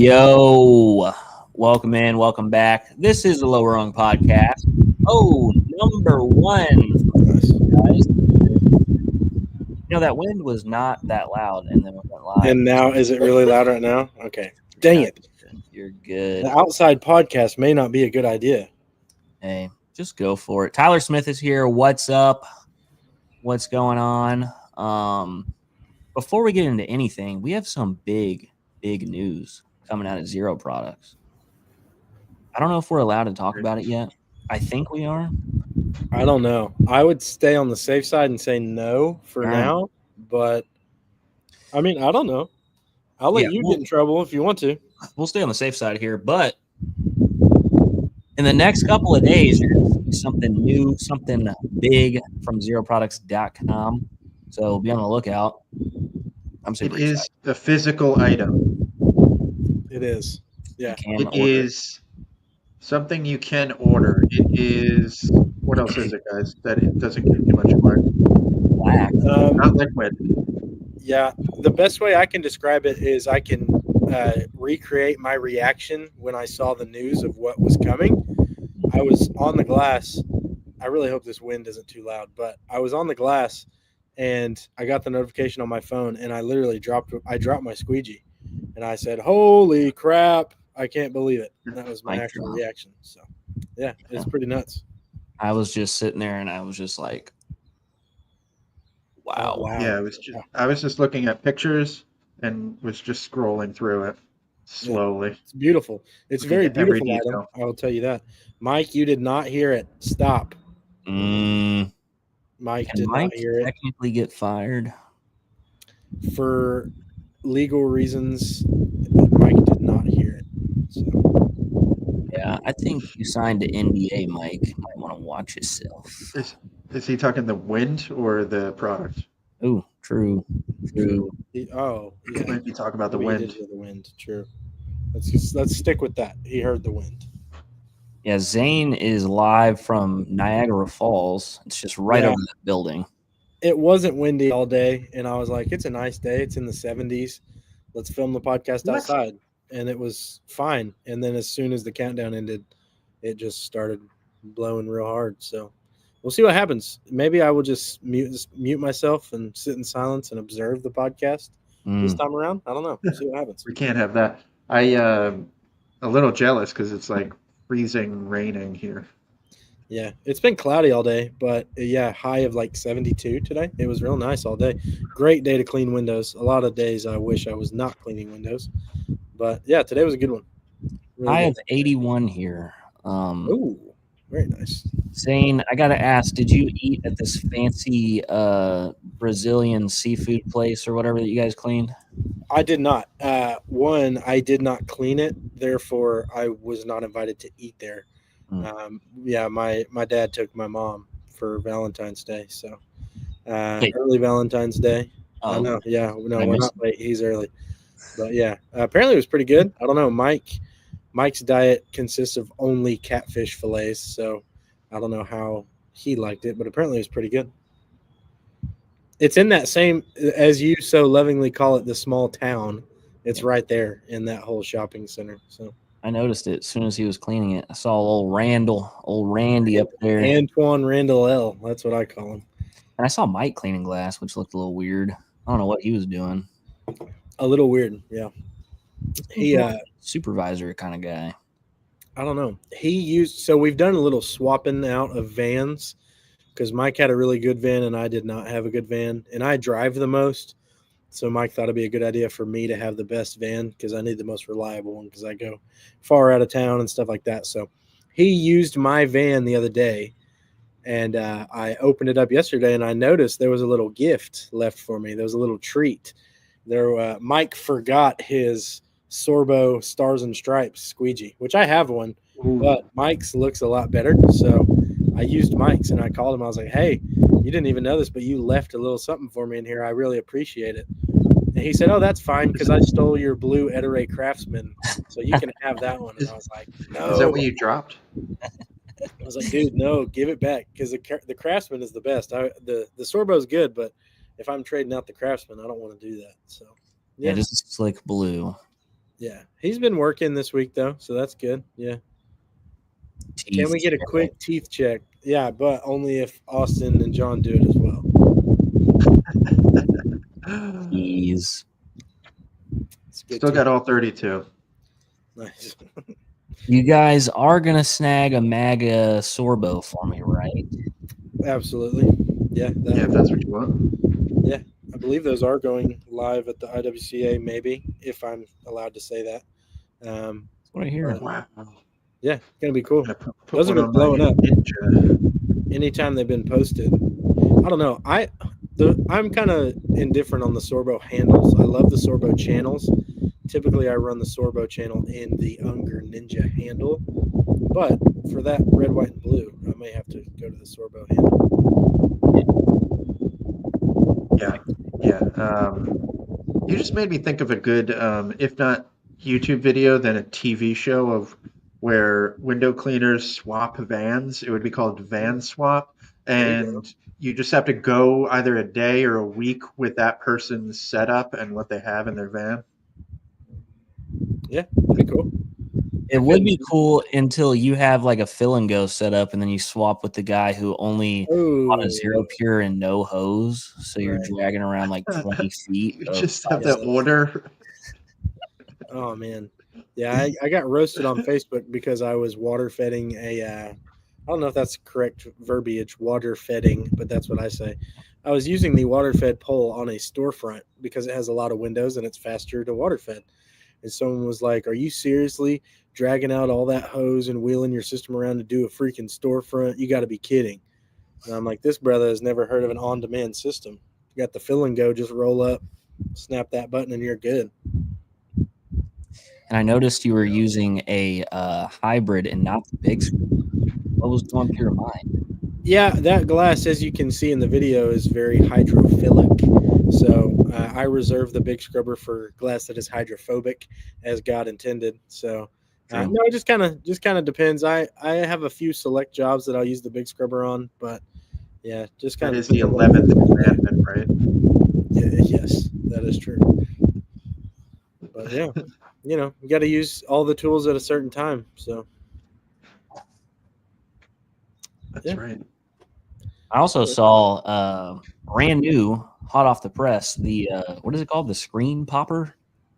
Yo, welcome in, welcome back. This is the Lower Rung podcast. Oh, number one, guys. That wind was not that loud, and then it went live. And now, is it really loud right now? Okay. Dang it. You're good. The outside podcast may not be a good idea. Hey, just go for it. Tyler Smith is here. What's up? What's going on? Before we get into anything, we have some big news coming out of Zero Products. I don't know if we're allowed to talk about it yet. I think we are. I don't know. I would stay on the safe side and say no for now, but I mean, I don't know. I'll let you get in trouble if you want to. We'll stay on the safe side here, but in the next couple of days, you're going to see something new, something big from zeroproducts.com. So be on the lookout. I'm super excited. It is a physical item. It is. Yeah. It is something you can order. It is, what else is it, guys? That it doesn't give you much more. Black. Not liquid. Yeah. The best way I can describe it is I can recreate my reaction when I saw the news of what was coming. I was on the glass. I really hope this wind isn't too loud, but I was on the glass and I got the notification on my phone and I literally dropped my squeegee and I said, "Holy crap. I can't believe it." And that was my actual reaction. So, yeah, it's pretty nuts. I was just sitting there and I was just like, wow. Oh, wow. Yeah, I was just looking at pictures and was just scrolling through it slowly. Yeah, it's beautiful. It's a very beautiful item. I will tell you that. Mike, you did not hear it. Stop. Mike did not hear it. Technically get fired for legal reasons. Mike did not hear it. So. Yeah, I think you signed an NDA, Mike. You might want to watch yourself. Is he talking the wind or the product? Oh, true. Oh, yeah. He might be talking about the wind. The wind. True. Let's stick with that. He heard the wind. Yeah, Zane is live from Niagara Falls. It's just right over that building. It wasn't windy all day, and I was like, it's a nice day. It's in the 70s. Let's film the podcast outside. And it was fine. And then as soon as the countdown ended, it just started blowing real hard. So we'll see what happens. Maybe I will just mute myself and sit in silence and observe the podcast this time around. I don't know. We'll see what happens. We can't have that. I'm a little jealous because it's like freezing, raining here. Yeah, it's been cloudy all day, but yeah, high of like 72 today. It was real nice all day. Great day to clean windows. A lot of days I wish I was not cleaning windows. But yeah, today was a good one. Really I have 81 here. Ooh, very nice. Zane, I got to ask, did you eat at this fancy Brazilian seafood place or whatever that you guys cleaned? I did not. One, I did not clean it. Therefore, I was not invited to eat there. Yeah, my dad took my mom for Valentine's Day. So early Valentine's Day. Oh, no. Yeah, no, we're not late. He's early. But yeah, apparently it was pretty good. I don't know. Mike's diet consists of only catfish fillets, so I don't know how he liked it, but apparently it was pretty good. It's in that same, as you so lovingly call it, the small town. It's right there in that whole shopping center. So I noticed it as soon as he was cleaning it. I saw old Randy up there. Antoine Randall L. That's what I call him. And I saw Mike cleaning glass, which looked a little weird. I don't know what he was doing. A little weird, yeah. He supervisor kind of guy. I don't know. So we've done a little swapping out of vans because Mike had a really good van and I did not have a good van. And I drive the most. So Mike thought it'd be a good idea for me to have the best van because I need the most reliable one because I go far out of town and stuff like that. So he used my van the other day and I opened it up yesterday and I noticed there was a little gift left for me. There was a little treat. Mike forgot his Sorbo Stars and Stripes squeegee, which I have one, but Mike's looks a lot better. So I used Mike's and I called him. I was like, "Hey, you didn't even know this, but you left a little something for me in here. I really appreciate it." And he said, "Oh, that's fine because I stole your blue Ettore Craftsman, so you can have that one." And I was like, "No." Is that what you dropped? I was like, "Dude, no, give it back because the Craftsman is the best. The Sorbo's good, but if I'm trading out the Craftsman, I don't want to do that." So yeah, just slick blue. Yeah, he's been working this week though, so that's good. Yeah. Can Teeth we get a check. quick teeth check? Yeah, but only if Austin and John do it as well. Jeez. It's good. Still teeth. got all 32. Nice. You guys are gonna snag a MAGA Sorbo for me, right? Absolutely. Yeah. Yeah, if that's what you want. Yeah. I believe those are going live at the IWCA, maybe, if I'm allowed to say that. That's what I hear. Wow. Yeah, gonna be cool. I'm gonna put Those have one been on my blowing up Ninja. anytime they've been posted. I don't know. I'm kind of indifferent on the Sorbo handles. I love the Sorbo channels. Typically, I run the Sorbo channel in the Unger Ninja handle, but for that red, white, and blue, I may have to go to the Sorbo handle. Yeah. You just made me think of a good, if not YouTube video, then a TV show of where window cleaners swap vans. It would be called Van Swap. There you go. And you just have to go either a day or a week with that person's setup and what they have in their van. Yeah, that'd be cool. It would be cool until you have like a fill and go set up, and then you swap with the guy who only bought a Oh, zero pure and no hose, so you're Right. dragging around like 20 feet. You of just have pipe. to order. Oh man, yeah, I got roasted on Facebook because I was water fedding a. I don't know if that's correct verbiage, water fedding, but that's what I say. I was using the water fed pole on a storefront because it has a lot of windows and it's faster to water fed. And someone was like, "Are you seriously dragging out all that hose and wheeling your system around to do a freaking storefront? You got to be kidding!" And I'm like, "This brother has never heard of an on-demand system. You got the fill and go, just roll up, snap that button, and you're good." And I noticed you were using a hybrid and not the big screen. What was going through your mind? Yeah, that glass, as you can see in the video, is very hydrophilic. So I reserve the big scrubber for glass that is hydrophobic, as God intended. So no, it just kind of depends. I have a few select jobs that I'll use the big scrubber on, but yeah, just kind That of is the 11th commandment, right? Yeah, yes, that is true. But yeah, you got to use all the tools at a certain time. So That's Yeah. right. I also saw brand new, hot off the press, the what is it called? The screen popper?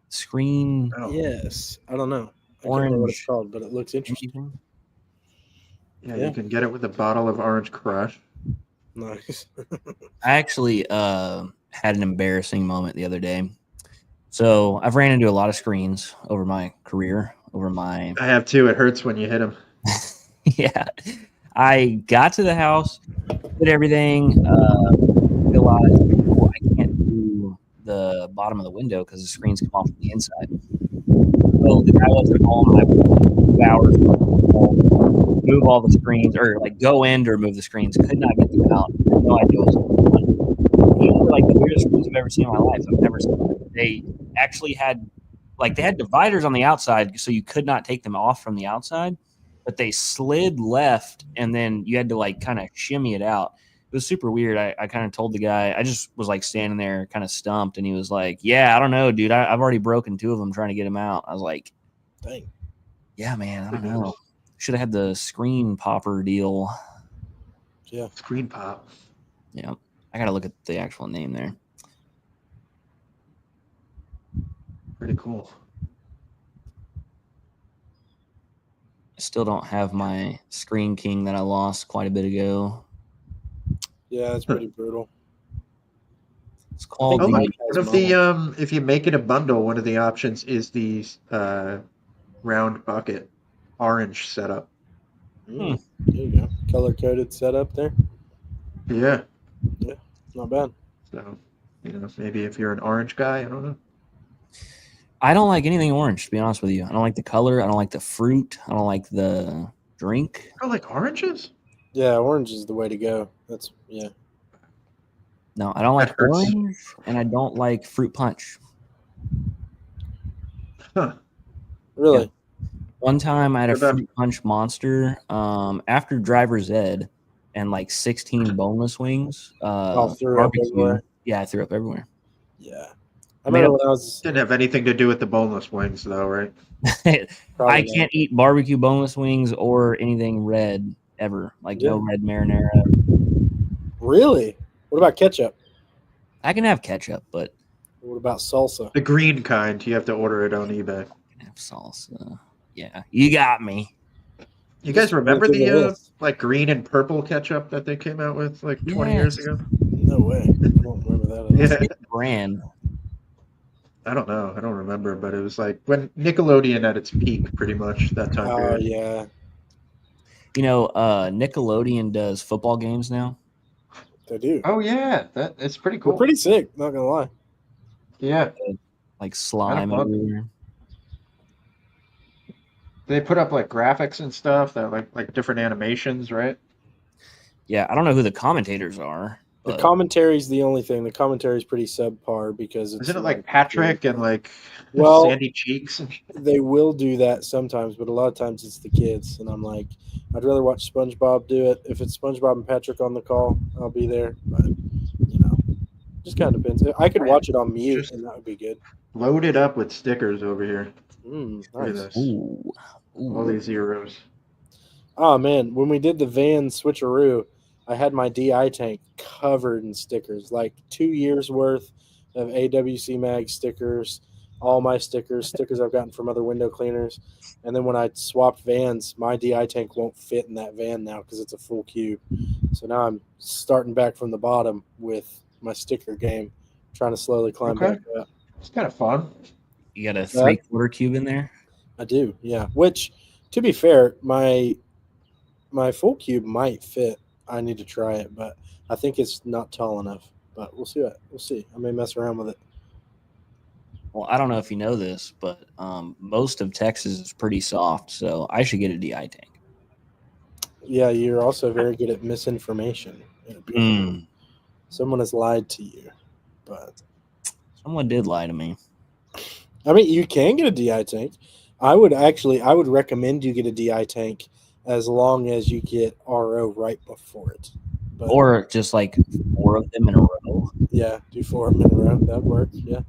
Screen Oh, yes, I don't know. I can't remember what it's orange called, but it looks interesting. anything? yeah, Yeah. you can get it with a bottle of Orange Crush. Nice. I actually had an embarrassing moment the other day. So I've ran into a lot of screens over my career, over my I have too. It hurts when you hit them. yeah. I got to the house, did everything, realized I can't do the bottom of the window because the screens come off from the inside. So the guy wasn't home. I waited 2 hours to move all the screens, or like go in to remove the screens. Could not get them out. Had no idea what was going on. These were like the weirdest screens I've ever seen in my life. I've never seen them. They actually had they had dividers on the outside, so you could not take them off from the outside, but they slid left, and then you had to like kind of shimmy it out. It was super weird. I kind of told the guy, I just was like standing there kind of stumped, and he was like, "Yeah, I don't know, dude. I've already broken 2 of them trying to get them out." I was like, Dang. "Yeah, man, I don't know. Should have had the screen popper deal." Yeah. Screen pop. Yeah, I got to look at the actual name there. Pretty cool. I still don't have my Screen King that I lost quite a bit ago. Yeah, that's pretty brutal. It's called Oh, the Mike one has of the mine. if you make it a bundle, one of the options is the round bucket orange setup. There you go. Color coded setup there. Yeah. Yeah, not bad. So, maybe if you're an orange guy, I don't know. I don't like anything orange, to be honest with you. I don't like the color. I don't like the fruit. I don't like the drink. Oh, like oranges? Yeah, orange is the way to go. That's No, I don't like That hurts. orange, and I don't like fruit punch. Huh. really. One time I had a What about- fruit punch monster after driver's ed and like 16 boneless wings. Threw up Barbecue. everywhere. Yeah, I threw up everywhere. Yeah. I remember when I was Didn't have anything to do with the boneless wings, though, right? I probably can't eat barbecue boneless wings or anything red ever. Like no Yeah. red marinara. Really? What about ketchup? I can have ketchup, but What about salsa? The green kind, you have to order it on eBay. I can have salsa. Yeah, you got me. You Just guys remember look at the list. like green and purple ketchup that they came out with like 20 years Yes. ago? No way. I don't remember that at all. Yeah. Brand. I don't know. I don't remember, but it was like when Nickelodeon at its peak, pretty much that time Oh period. yeah, You know, Nickelodeon does football games now. they do. Oh yeah, it's pretty They're cool. pretty sick. Not gonna lie. Yeah, Like kind slime of fun. everywhere. They put up like graphics and stuff that like different animations, right? Yeah, I don't know who the commentators are, The but commentary's the only thing. The commentary's pretty subpar because it's Isn't it a lot like of Patrick and like Well, Sandy Cheeks? they will do that sometimes, but a lot of times it's the kids, and I'm like, I'd rather watch SpongeBob do it. If it's SpongeBob and Patrick on the call, I'll be there. But just kind of depends. I could watch it on mute, Just and that would be good. loaded up with stickers over here. Look at Nice. this. ooh, All these zeros. Oh man, when we did the van switcheroo, I had my DI tank covered in stickers, like 2 years worth of AWC Mag stickers, all my stickers I've gotten from other window cleaners. And then when I swapped vans, my DI tank won't fit in that van now because it's a full cube. So now I'm starting back from the bottom with my sticker game, trying to slowly climb Okay. back up. It's kind of fun. you got a 3/4 cube in there. I do, yeah. Which, to be fair, my full cube might fit. I need to try it, but I think it's not tall enough. But we'll see. We'll see. I may mess around with it. Well, I don't know if you know this, but most of Texas is pretty soft, so I should get a DI tank. Yeah, you're also very good at misinformation. It appears. Someone has lied to you, but Someone did lie to me. I mean, you can get a DI tank. I would recommend you get a DI tank as long as you get RO right before it. But Or just like 4 of them in a row. yeah, do 4 of them in a row. That'd work. Yeah,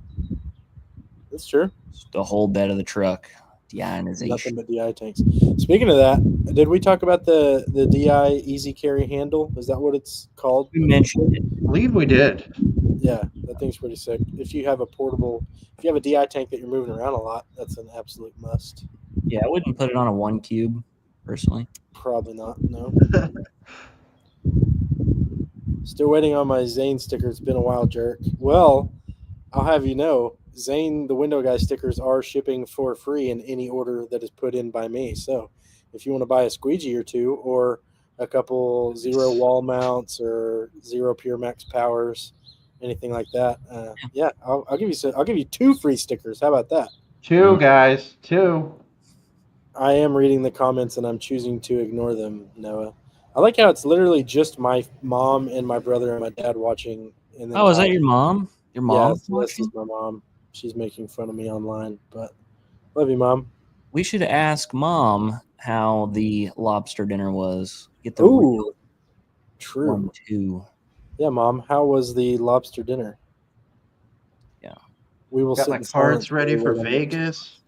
that's true. The whole bed of the truck. Deionization. Nothing but DI tanks. Speaking of that, did we talk about the DI easy carry handle? Is that what it's called? We mentioned it. I believe we did. Yeah, that thing's pretty sick. If you have a DI tank that you're moving around a lot, that's an absolute must. Yeah, I wouldn't put it on a 1 cube, personally. Probably not. No. Still waiting on my Zane sticker. It's been a while, jerk. Well, I'll have you know, Zane, the window guy stickers are shipping for free in any order that is put in by me. So if you want to buy a squeegee or two or a couple zero wall mounts or zero pure max powers, anything like that, yeah, I'll give you I'll give you 2 free stickers. How about that? 2 guys, 2. I am reading the comments and I'm choosing to ignore them, Noah. I like how it's literally just my mom and my brother and my dad watching. And then Oh, is that your mom? Your mom? Yeah, this is my mom. She's making fun of me online, but love you, Mom. We should ask Mom how the lobster dinner was. Get the Ooh, real true. 1, 2. Yeah, Mom. How was the lobster dinner? Yeah. We will Got sit my in cards silence ready for while we wait. Vegas.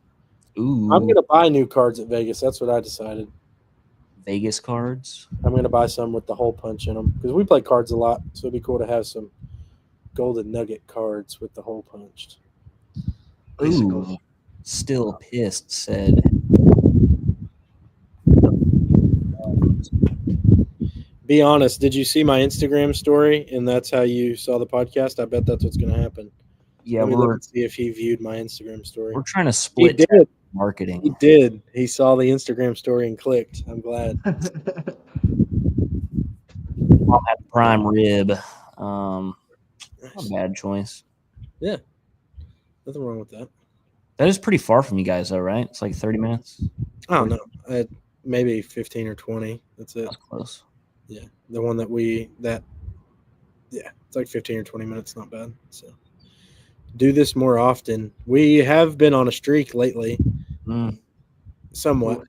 Ooh. I'm gonna buy new cards at Vegas. That's what I decided. Vegas cards. I'm gonna buy some with the hole punch in them because we play cards a lot, so it'd be cool to have some golden nugget cards with the hole punched. Bicycles. Ooh. Still pissed, said. Be honest. Did you see my Instagram story? And that's how you saw the podcast. I bet that's what's gonna happen. Yeah, Let me look we're and see if he viewed my Instagram story. trying to He split did. He marketing. did. He saw the Instagram story and clicked. I'm glad. Mom had prime rib. Not a bad choice. Yeah. Nothing wrong with that. That is pretty far from you guys, though, right? It's like 30 minutes. I don't know. Maybe 15 or 20. That's it. That's close. Yeah. The one yeah, it's like 15 or 20 minutes. Not bad. So do this more often. We have been on a streak lately. Somewhat.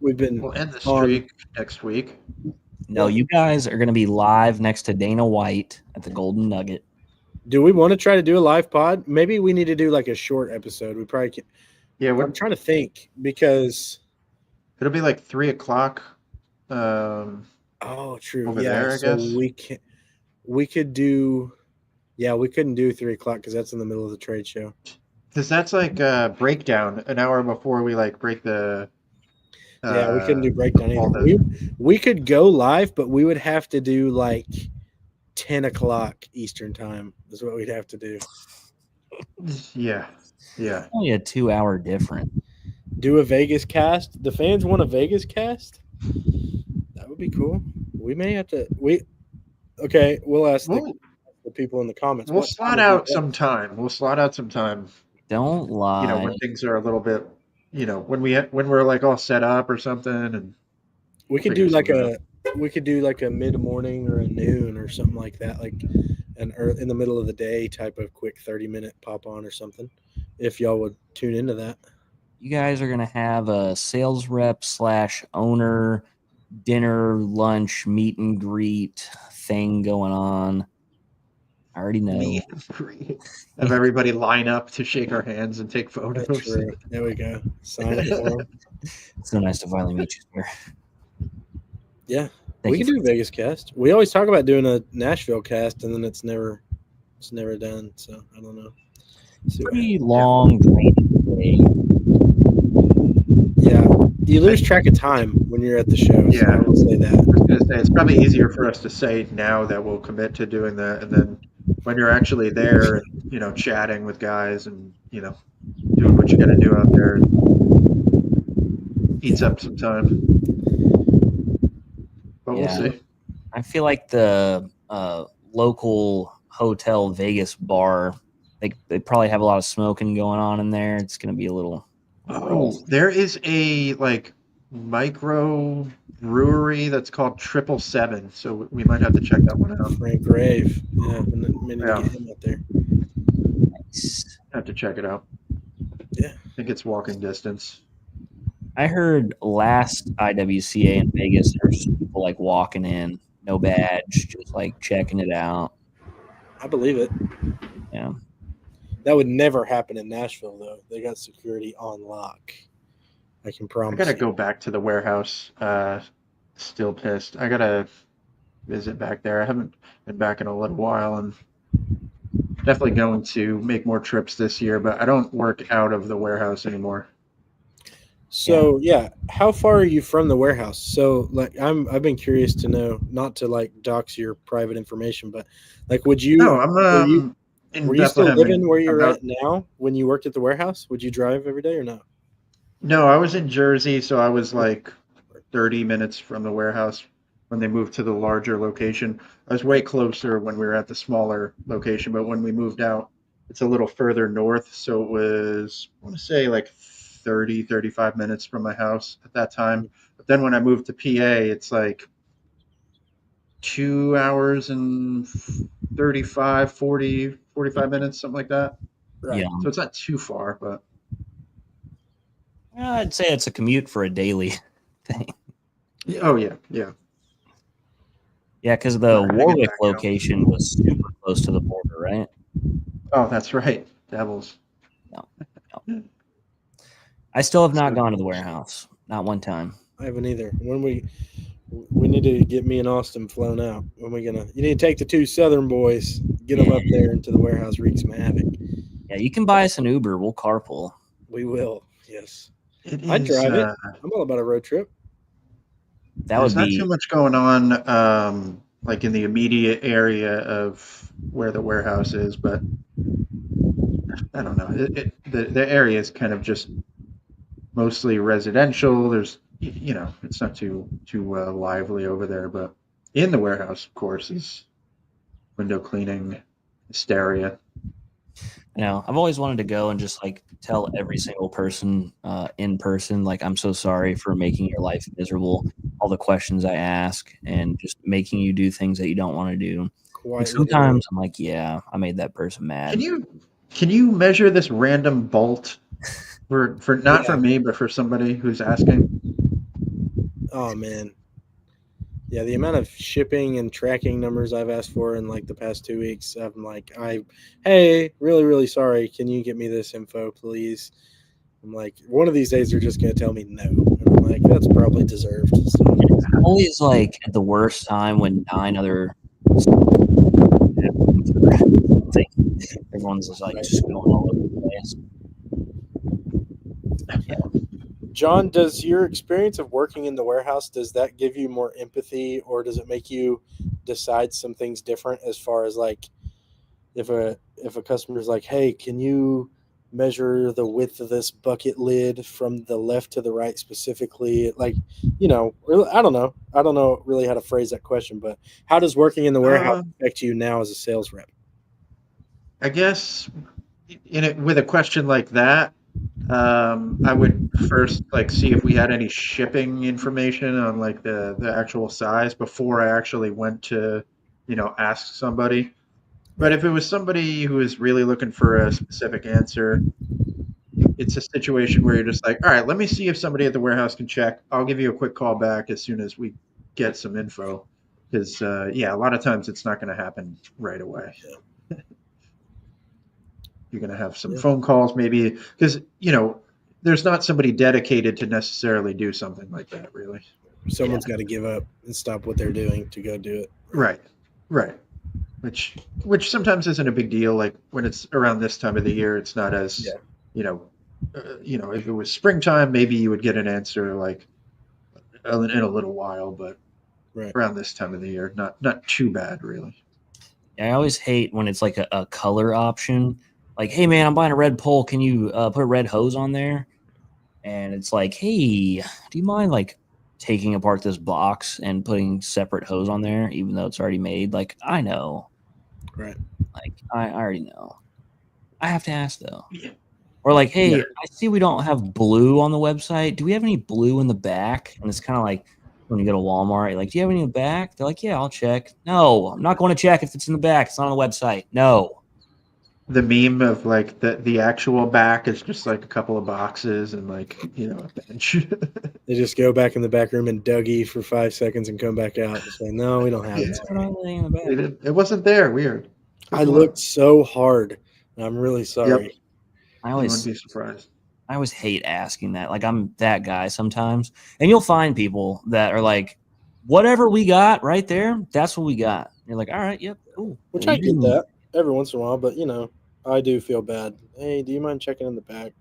We've been We'll end the streak next week. No, you guys are going to be live next to Dana White at the Golden Nugget. Do we want to try to do a live pod? Maybe we need to do like a short episode. We probably can. Yeah, I'm trying to think because it'll be like 3 o'clock true. over Yeah, there, I so guess. we could do. Yeah, we couldn't do 3 o'clock because that's in the middle of the trade show. Because that's like a breakdown an hour before we like break the Yeah, we couldn't do breakdown all either. the We could go live, but we would have to do like 10 o'clock Eastern time. Is what we'd have to do. yeah. Only a 2 hour difference. Do a Vegas cast. The fans want a Vegas cast. That would be cool. We may have to. Okay. We'll ask the people in the comments. We'll what slot time would be out best? some time. We'll slot out some time. Don't lie. When things are a little bit, when we're like all set up or something, and We could figure do like something a mid morning or a noon or something like that, like in the middle of the day type of quick 30-minute pop on or something. If y'all would tune into that. You guys are gonna have a sales rep / owner dinner, lunch, meet and greet thing going on. I already know. meet and greet. Have everybody line up to shake our hands and take photos. That's true. There we go. Sign it for them. It's so nice to finally meet you, sir. Yeah, Thank we you can do a for- Vegas cast. We always talk about doing a Nashville cast, and then it's never done. So I don't know. See what Pretty long day. Yeah, you lose track of time when you're at the show. So Yeah. I will say that. I was gonna say it's probably easier for us to say now that we'll commit to doing that, and then when you're actually there, chatting with guys and doing what you got to do out there, eats up some time. But Yeah. we'll see. I feel like the local hotel Vegas bar, they probably have a lot of smoking going on in there. It's gonna be a little. Oh, there is a like micro brewery that's called 777, so we might have to check that one out. Frank Grave. Yeah, we need to Yeah. get him out there. Nice. Have to check it out. Yeah. I think it's walking distance. I heard last IWCA in Vegas, there's people like walking in, no badge, just like checking it out. I believe it. Yeah. That would never happen in Nashville, though. They got security on lock. I can I promise. gotta you. go back to the warehouse. Still pissed. I gotta visit back there. I haven't been back in a little while, and definitely going to make more trips this year. But I don't work out of the warehouse anymore. So yeah, how far are you from the warehouse? So like, I've been curious to know, not to like dox your private information, but like, would you? No, I'm were you, in were you still Bethlehem. living where you're about- at now when you worked at the warehouse? Would you drive every day or no? No, I was in Jersey, so I was like 30 minutes from the warehouse when they moved to the larger location. I was way closer when we were at the smaller location, but when we moved out, it's a little further north, so it was, I want to say like 30, 35 minutes from my house at that time. But then when I moved to PA, it's like 2 hours and 35, 40, 45 minutes, something like that. Right. Yeah. So it's not too far, but I'd say it's a commute for a daily thing. oh yeah, yeah. Yeah, because the We're gonna get Warwick back out. location was super close to the border, right? Oh, that's right. Devils. I still have not So- gone to the warehouse. Not one time. I haven't either. When we need to get me and Austin flown out. When we gonna? You need to take the two Southern boys, get them up there into the warehouse, wreak some havoc. Yeah, you can buy us an Uber. We'll carpool. We will. Yes, It I'd is, drive it. I'm all about a road trip. That There's would not be too much going on, like in the immediate area of where the warehouse is, but I don't know. The area is kind of just mostly residential. There's, it's not too lively over there, but in the warehouse, of course, is window cleaning, hysteria. I've always wanted to go and just like tell every single person in person, like, I'm so sorry for making your life miserable. All the questions I ask and just making you do things that you don't want to do. Like, sometimes I'm like, yeah, I made that person mad. Can you measure this random bolt for not for me, but for somebody who's asking? Oh man, Yeah, the amount of shipping and tracking numbers I've asked for in like the past 2 weeks, I'm like, hey, really, really sorry. Can you get me this info, please? I'm like, one of these days they're just gonna tell me no, and I'm like, that's probably deserved. So, Always like at the worst time when 9 other everyone's just like just going all over the place. John, does your experience of working in the warehouse, does that give you more empathy, or does it make you decide some things different as far as like if a customer is like, hey, can you measure the width of this bucket lid from the left to the right specifically? Like, I don't know really how to phrase that question, but how does working in the warehouse affect you now as a sales rep? I guess with a question like that, I would first like see if we had any shipping information on like the actual size before I actually went to, ask somebody. But if it was somebody who is really looking for a specific answer, it's a situation where you're just like, all right, let me see if somebody at the warehouse can check. I'll give you a quick call back as soon as we get some info. Because, yeah, a lot of times it's not going to happen right away. You're going to have some phone calls maybe because, there's not somebody dedicated to necessarily do something like that, really. Someone's got to give up and stop what they're doing to go do it. Right. Which sometimes isn't a big deal. Like when it's around this time of the year, it's not as, if it was springtime, maybe you would get an answer like in a little while, but around this time of the year, not too bad, really. I always hate when it's like a color option. Like, hey man, I'm buying a red pole. Can you put a red hose on there? And it's like, hey, do you mind like taking apart this box and putting separate hose on there, even though it's already made? Like, I know. Right. Like, I already know. I have to ask though. Yeah. Or like, hey, I see we don't have blue on the website. Do we have any blue in the back? And it's kind of like when you go to Walmart, you're like, do you have any in the back? They're like, yeah, I'll check. No, I'm not going to check if it's in the back. It's not on the website. No. The meme of like the actual back is just like a couple of boxes and like, a bench. They just go back in the back room and Dougie for 5 seconds and come back out and say, no, we don't have it. It wasn't there. Weird. I looked so hard. I'm really sorry. Yep. I wouldn't be surprised. I always hate asking that. Like, I'm that guy sometimes. And you'll find people that are like, whatever we got right there, that's what we got. And you're like, all right, yep, cool. Which I get that every once in a while, but I do feel bad. Hey, do you mind checking in the back?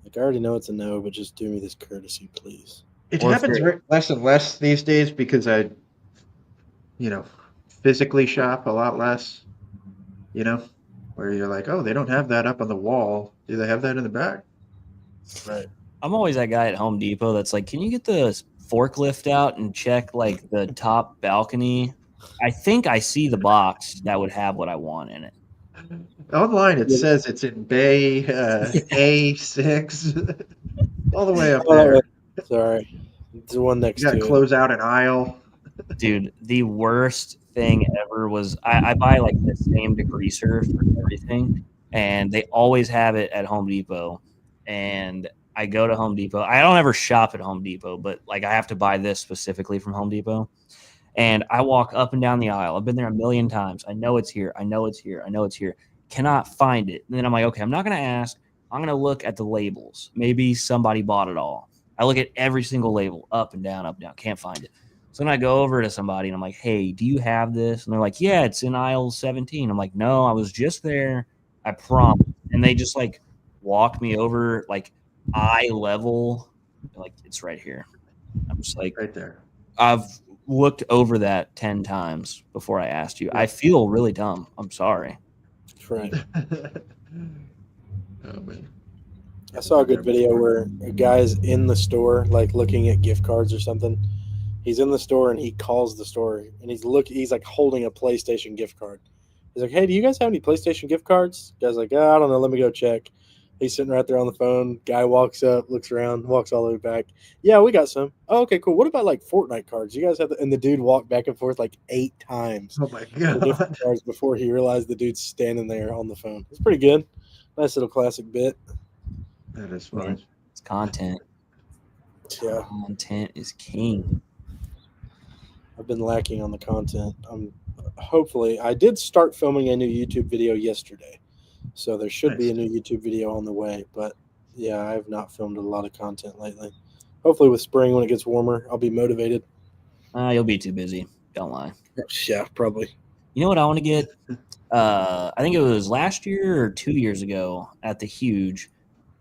Like, I already know it's a no, but just do me this courtesy, please. It happens less and less these days because I, physically shop a lot less, where you're like, oh, they don't have that up on the wall. Do they have that in the back? Right. I'm always that guy at Home Depot that's like, can you get the forklift out and check like the top balcony? I think I see the box that would have what I want in it. Online, it says it's in Bay A6, all the way up there. Sorry, it's the one next you to it. Got to close out an aisle. Dude, the worst thing ever was I buy like the same degreaser for everything, and they always have it at Home Depot. And I go to Home Depot. I don't ever shop at Home Depot, but like I have to buy this specifically from Home Depot. And I walk up and down the aisle. I've been there a million times. I know it's here. I know it's here. I know it's here. Cannot find it. And then I'm like, okay, I'm not going to ask. I'm going to look at the labels. Maybe somebody bought it all. I look at every single label up and down, can't find it. So then I go over to somebody and I'm like, hey, do you have this? And they're like, yeah, it's in aisle 17. I'm like, no, I was just there. I promise. And they just like walk me over like eye level. Like, it's right here. I'm just like, right there. I've looked over that 10 times before I asked you. I feel really dumb. I'm sorry. Right. Oh, man. I saw a good video where a guy's in the store, like looking at gift cards or something. He's in the store and he calls the store and he's like holding a PlayStation gift card. He's like, hey, do you guys have any PlayStation gift cards? Guy's like, I don't know. Let me go check. He's sitting right there on the phone. Guy walks up, looks around, walks all the way back. Yeah, we got some. Oh, okay, cool. What about like Fortnite cards? You guys have and the dude walked back and forth like 8 times. Oh my god! Different cards before he realized the dude's standing there on the phone. It's pretty good. Nice little classic bit. That is fun. It's content. Yeah, content is king. I've been lacking on the content. Hopefully, I did start filming a new YouTube video yesterday, so there should be a Nice. new YouTube video on the way. But yeah, I have not filmed a lot of content lately. Hopefully, with spring when it gets warmer, I'll be motivated. You'll be too busy. Don't lie. Yeah, probably. You know what I want to get? I think it was last year or 2 years ago at the Huge.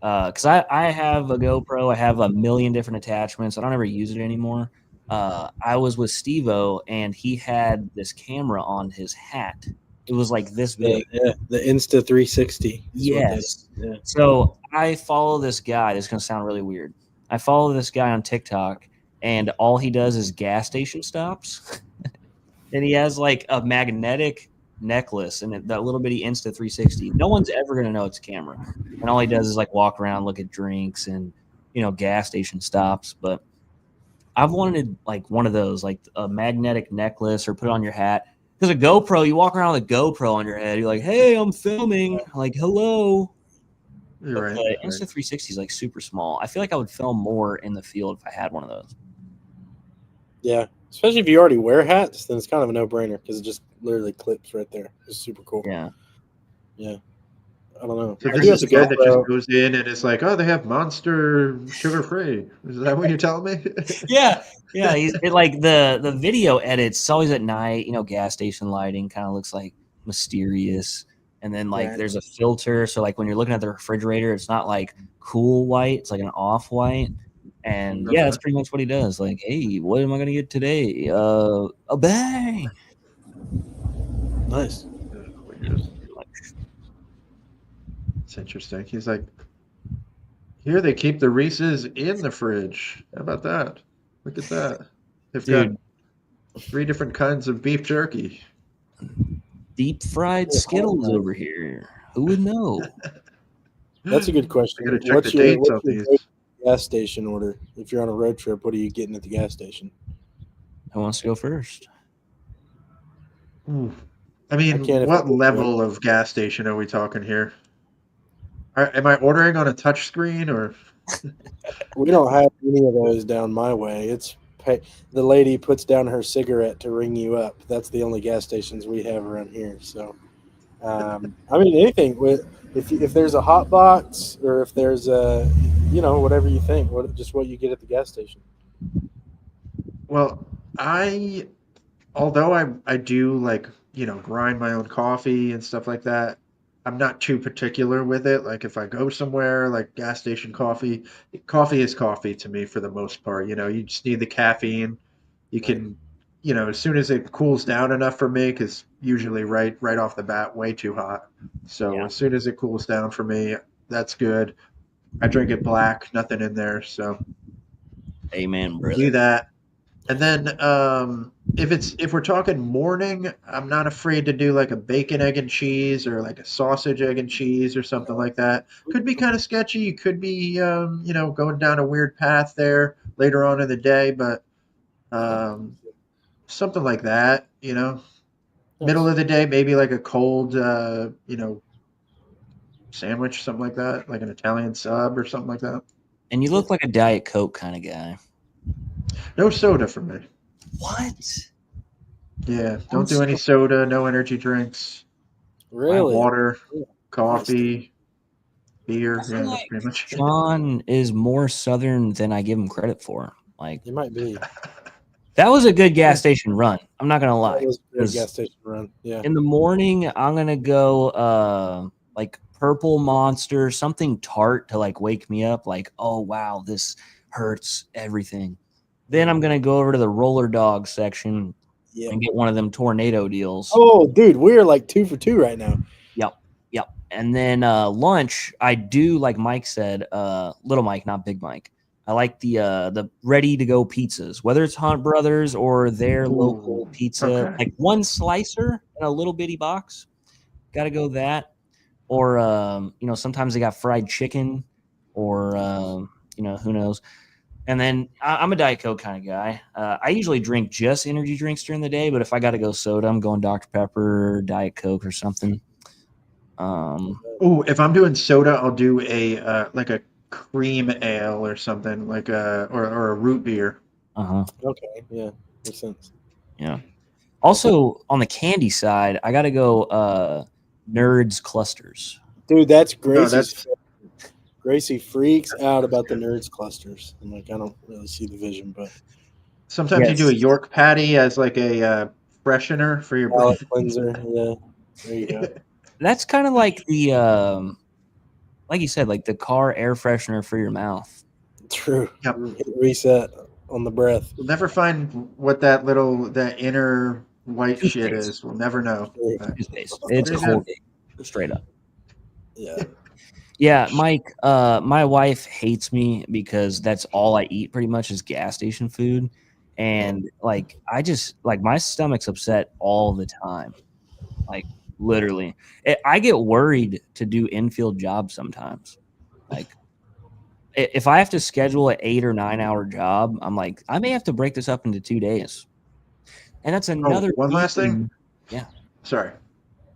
Because I have a GoPro, I have a million different attachments. I don't ever use it anymore. I was with Steve-O and he had this camera on his hat. It was like this big. Yeah, the Insta 360 is what they. Yes. Yeah. So I follow this guy. This is going to sound really weird. I follow this guy on TikTok, and all he does is gas station stops. And he has like a magnetic necklace and that little bitty Insta 360. No one's ever going to know it's a camera. And all he does is like walk around, look at drinks and, gas station stops. But I've wanted like one of those, like a magnetic necklace or put it on your hat. Because a GoPro, you walk around with a GoPro on your head. You're like, hey, I'm filming. Like, hello. You're But right. the right. Insta 360 is like super small. I feel like I would film more in the field if I had one of those. Yeah, especially if you already wear hats, then it's kind of a no-brainer because it just literally clips right there. It's super cool. Yeah. Yeah. I don't know. So I this do have is the a guy that just GoPro. goes in and is like, "Oh, they have Monster sugar free." Is that what you're telling me? Yeah. He's like the video edits. It's always at night. Gas station lighting kind of looks like mysterious. And then like Right. there's a filter, so like when you're looking at the refrigerator, it's not like cool white. It's like an off white. And yeah, that's pretty much what he does. Like, hey, what am I gonna get today? A bang. Nice. It's interesting. He's like, here they keep the Reese's in the fridge. How about that? Look at that. They've Dude, got 3 different kinds of beef jerky. deep fried Skittles over here. Who would know? That's a good question. I gotta check What's the your dates on these. gas station order? If you're on a road trip, what are you getting at the gas station? Who wants to go first? Ooh. I mean, can if what I go level of gas station are we talking here? Am I ordering on a touch screen or? We don't have any of those down my way. It's the lady puts down her cigarette to ring you up. That's the only gas stations we have around here. So, I mean, anything with if there's a hot box or if there's a, whatever you think, just what you get at the gas station. Well, although I do like, grind my own coffee and stuff like that, I'm not too particular with it. Like if I go somewhere like gas station coffee is coffee to me for the most part. You just need the caffeine. You can, as soon as it cools down enough for me, because usually right off the bat, way too hot. So Yeah. as soon as it cools down for me, that's good. I drink it black, nothing in there. So Amen, do brother. that. And then if we're talking morning, I'm not afraid to do like a bacon, egg, and cheese or like a sausage, egg, and cheese or something like that. Could be kind of sketchy. You could be, going down a weird path there later on in the day, but something like that, Middle of the day, maybe like a cold, sandwich, something like that, like an Italian sub or something like that. And you look like a Diet Coke kind of guy. No soda for me. What? Yeah, don't do any soda, no energy drinks. Really? Water, Yeah. coffee, beer. I feel Yeah, that's like pretty much it. John is more Southern than I give him credit for. Like You might be. that was a good gas station run. I'm not gonna That lie. was a great 'Cause gas station run. Yeah. in the morning, I'm gonna go like purple monster, something tart to like wake me up. Like, oh wow, this hurts everything. Then I'm gonna go over to the roller dog section Yeah. and get one of them tornado deals. Oh, dude, we are like 2 for 2 right now. Yep. And then lunch, I do like Mike said, little Mike, not Big Mike. I like the ready to go pizzas, whether it's Hunt Brothers or their local pizza, okay. like one slicer in a little bitty box. Got to go that. Or sometimes they got fried chicken, or who knows. And then I'm a Diet Coke kind of guy. I usually drink just energy drinks during the day, but if I got to go soda, I'm going Dr. Pepper, Diet Coke, or something. If I'm doing soda, I'll do a like a cream ale or something like or a root beer. Uh-huh. Okay. Yeah. Makes sense. Yeah. Also, on the candy side, I got to go Nerds Clusters. Dude, that's No, Gracie's. that's Gracie freaks out that's about the good. Nerds clusters. I'm like, I don't really see the vision, but Sometimes you do a Yes. York patty as like a freshener for your palate brain. cleanser. Yeah, there you go. That's kind of like the, like you said, like the car air freshener for your mouth. True. Yep. Hit reset on the breath. We'll never find what that inner white shit Toothpaste. is. We'll never know. But Toothpaste. It's pretty good. Colgate, straight up. Yeah. Yeah, Mike, my wife hates me because that's all I eat pretty much is gas station food. And like I just like my stomach's upset all the time. Like literally. I get worried to do infield jobs sometimes. Like if I have to schedule an 8 or 9 hour job, I'm like, I may have to break this up into 2 days. And that's Oh, another one last thing. reason. Yeah. Sorry.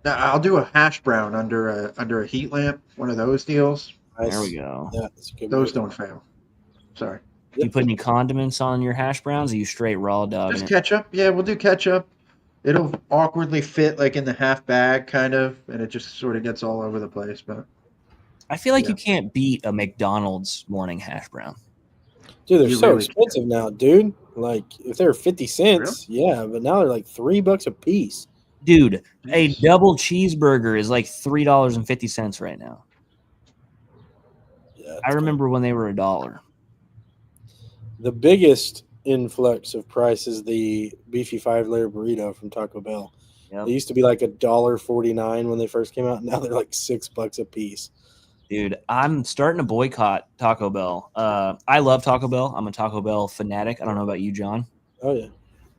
Now, I'll do a hash brown under a heat lamp. One of those deals. There we Nice. go. Yeah, that's a good Those move. don't fail. Sorry. Do you put any condiments on your hash browns? Or are you straight raw dogging Just it? ketchup. Yeah, we'll do ketchup. It'll awkwardly fit like in the half bag, kind of, and it just sort of gets all over the place. But I feel like Yeah. you can't beat a McDonald's morning hash brown. Dude, they're You so really expensive now, dude. Like if they're 50 cents, yeah, but now they're like $3 a piece. Dude, a Jeez. double cheeseburger is like $3.50 right now. Yeah. I remember when they were $1. The biggest influx of price is the beefy 5-layer burrito from Taco Bell. Yep. They used to be like $1.49 when they first came out. Now they're like $6 a piece. Dude, I'm starting to boycott Taco Bell. I love Taco Bell. I'm a Taco Bell fanatic. I don't know about you, John. Oh yeah.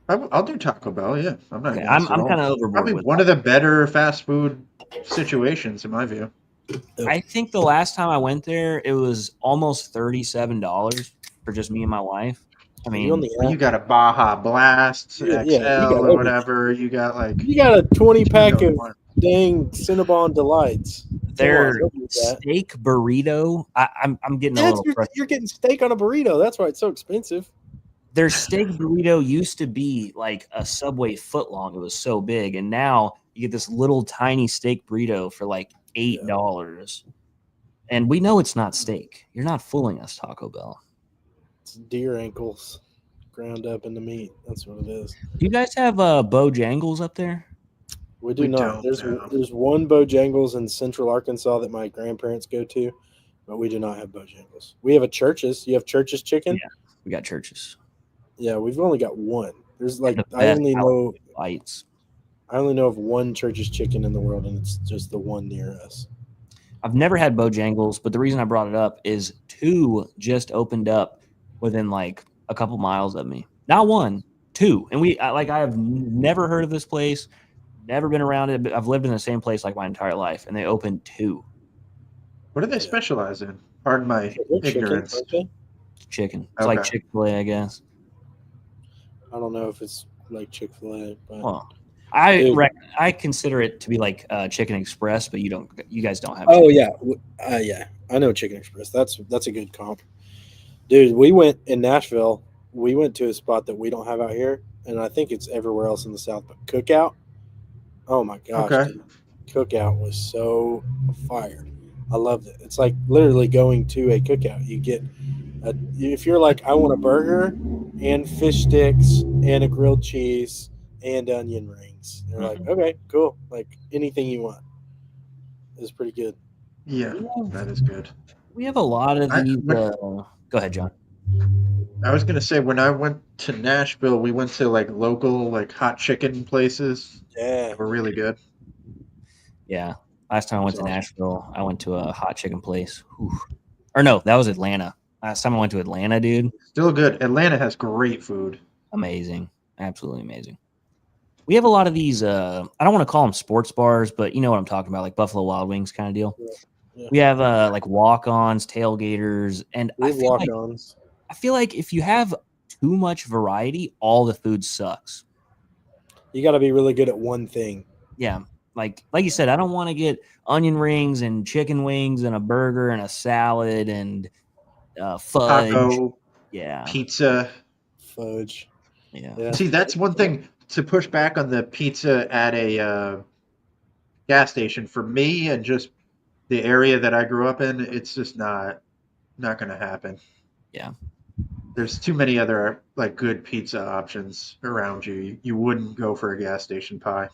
I'll do Taco Bell. Yeah, I'm not Okay, against I'm it kind all. of overboard Probably with one that. of the better fast food situations in my view. I think the last time I went there, it was almost $37 for just me and my wife. I You only mean, Well, you got a Baja Blast XL you got or everything. whatever. You got like You got a 20 pack of 2 dang Cinnabon Delights. Come on, their don't do that. steak burrito. I'm getting a That's little frustrated. you're getting steak on a burrito. That's why it's so expensive. Their steak burrito used to be like a Subway foot long. It was so big, and now you get this little tiny steak burrito for like $8. And we know it's not steak. You're not fooling us, Taco Bell. It's deer ankles ground up into meat. That's what it is. Do you guys have Bojangles up there? We do We not. don't, no. There's one Bojangles in Central Arkansas that my grandparents go to, but we do not have Bojangles. We have a Church's. You have Church's chicken? Yeah, we got churches. Yeah, we've only got one. There's like The I best only know bites. of one Church's chicken in the world, and it's just the one near us. I've never had Bojangles, but the reason I brought it up is 2 just opened up within like a couple miles of me. Not 1, 2, and I have never heard of this place, never been around it, but I've lived in the same place like my entire life, and they opened 2. What do they specialize in? Pardon my They're chicken, ignorance. aren't they? Chicken. It's like Okay. Chick-fil-A, I guess. I don't know if it's like Chick-fil-A, but Well, Dude. I consider it to be like Chicken Express, but you guys don't have. oh chicken. yeah, I know Chicken Express. That's a good comp, dude. We went in Nashville. We went to a spot that we don't have out here, and I think it's everywhere else in the South. But Cookout, oh my gosh, Okay. dude. Cookout was so fire. I loved it. It's like literally going to a cookout. You get if you're like, I want a burger and fish sticks and a grilled cheese and onion rings. They're like, okay, cool. Like anything you want. It's pretty good. Yeah, that is good. We have a lot of I- these. what- Go ahead, John. I was gonna say when I went to Nashville, we went to like local like hot chicken places. Yeah. They were really good. Yeah, last time I went to Awesome. Nashville, I went to a hot chicken place. Whew. Or no, that was Atlanta. Last time I went to Atlanta, dude, Still good. Atlanta has great food. amazing, absolutely amazing. We have a lot of these. I don't want to call them sports bars, but you know what I'm talking about, like Buffalo Wild Wings kind of deal. Yeah. We have like walk-ons, tailgaters, and We I walk feel, like, ons. I feel like if you have too much variety, all the food sucks. You got to be really good at one thing. Yeah, like you said, I don't want to get onion rings and chicken wings and a burger and a salad and fudge. Taco, Yeah, pizza. Fudge. yeah. Yeah. See, that's one thing. to push back on the pizza at a gas station, for me and just the area that I grew up in, it's just not going to happen. Yeah. There's too many other like good pizza options around you. You wouldn't go for a gas station pie.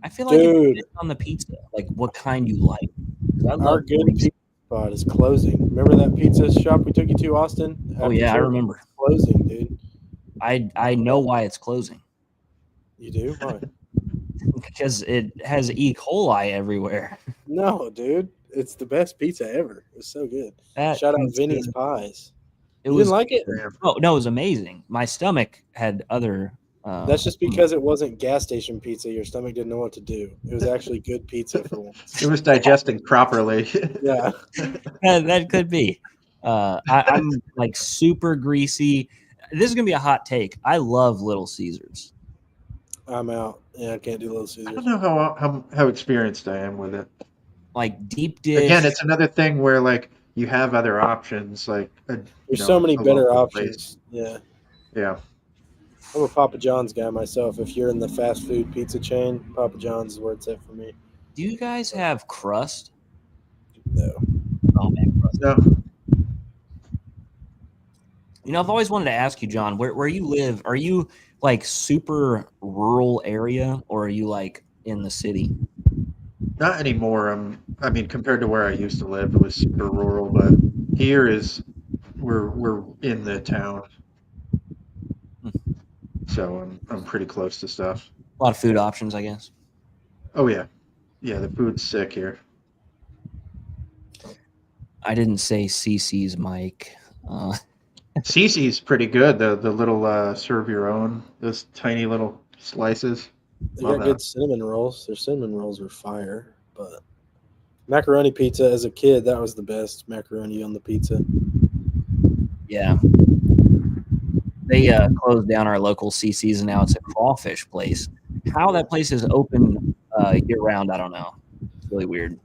I feel like it Dude, depends on the pizza, like what kind you like. 'Cause I our love good greasy. pizza spot is closing. Remember that pizza shop we took you to, Austin? Oh After yeah, I church? remember. It's closing, dude. I know why it's closing You do? Why? because it has E. coli everywhere. No, dude. It's the best pizza ever. It's so good. That Shout out pizza, Vinny's Pies. it You was didn't like it? oh no, it was amazing. My stomach had other. That's just because it wasn't gas station pizza. Your stomach didn't know what to do. It was actually good pizza for once. It was digesting properly. Yeah. that could be. I'm like super greasy. This is gonna be a hot take. I love Little Caesars. I'm out. Yeah, I can't do Little I Caesars. don't know how experienced I am with it. Like deep dish. Again, it's another thing where like you have other options, like There's so many a better local options. place. Yeah. Yeah. I'm a Papa John's guy myself. If you're in the fast food pizza chain, Papa John's is where it's at for me. Do you guys have crust? No. Oh man, crust. No. You know, I've always wanted to ask you, John, where you live, are you like super rural area or are you like in the city? Not anymore. I mean, compared to where I used to live, it was super rural, but here is we're in the town, so I'm pretty close to stuff. A lot of food options, I guess. Oh yeah, yeah. The food's sick here. I didn't say CC's Mike. Cece's pretty good. The little serve your own, those tiny little slices. They Love got that. good cinnamon rolls. Their cinnamon rolls are fire. But macaroni pizza as a kid, that was the best macaroni on the pizza. Yeah. They closed down our local CC's and now it's a crawfish place. How that place is open year round, I don't know. It's really weird.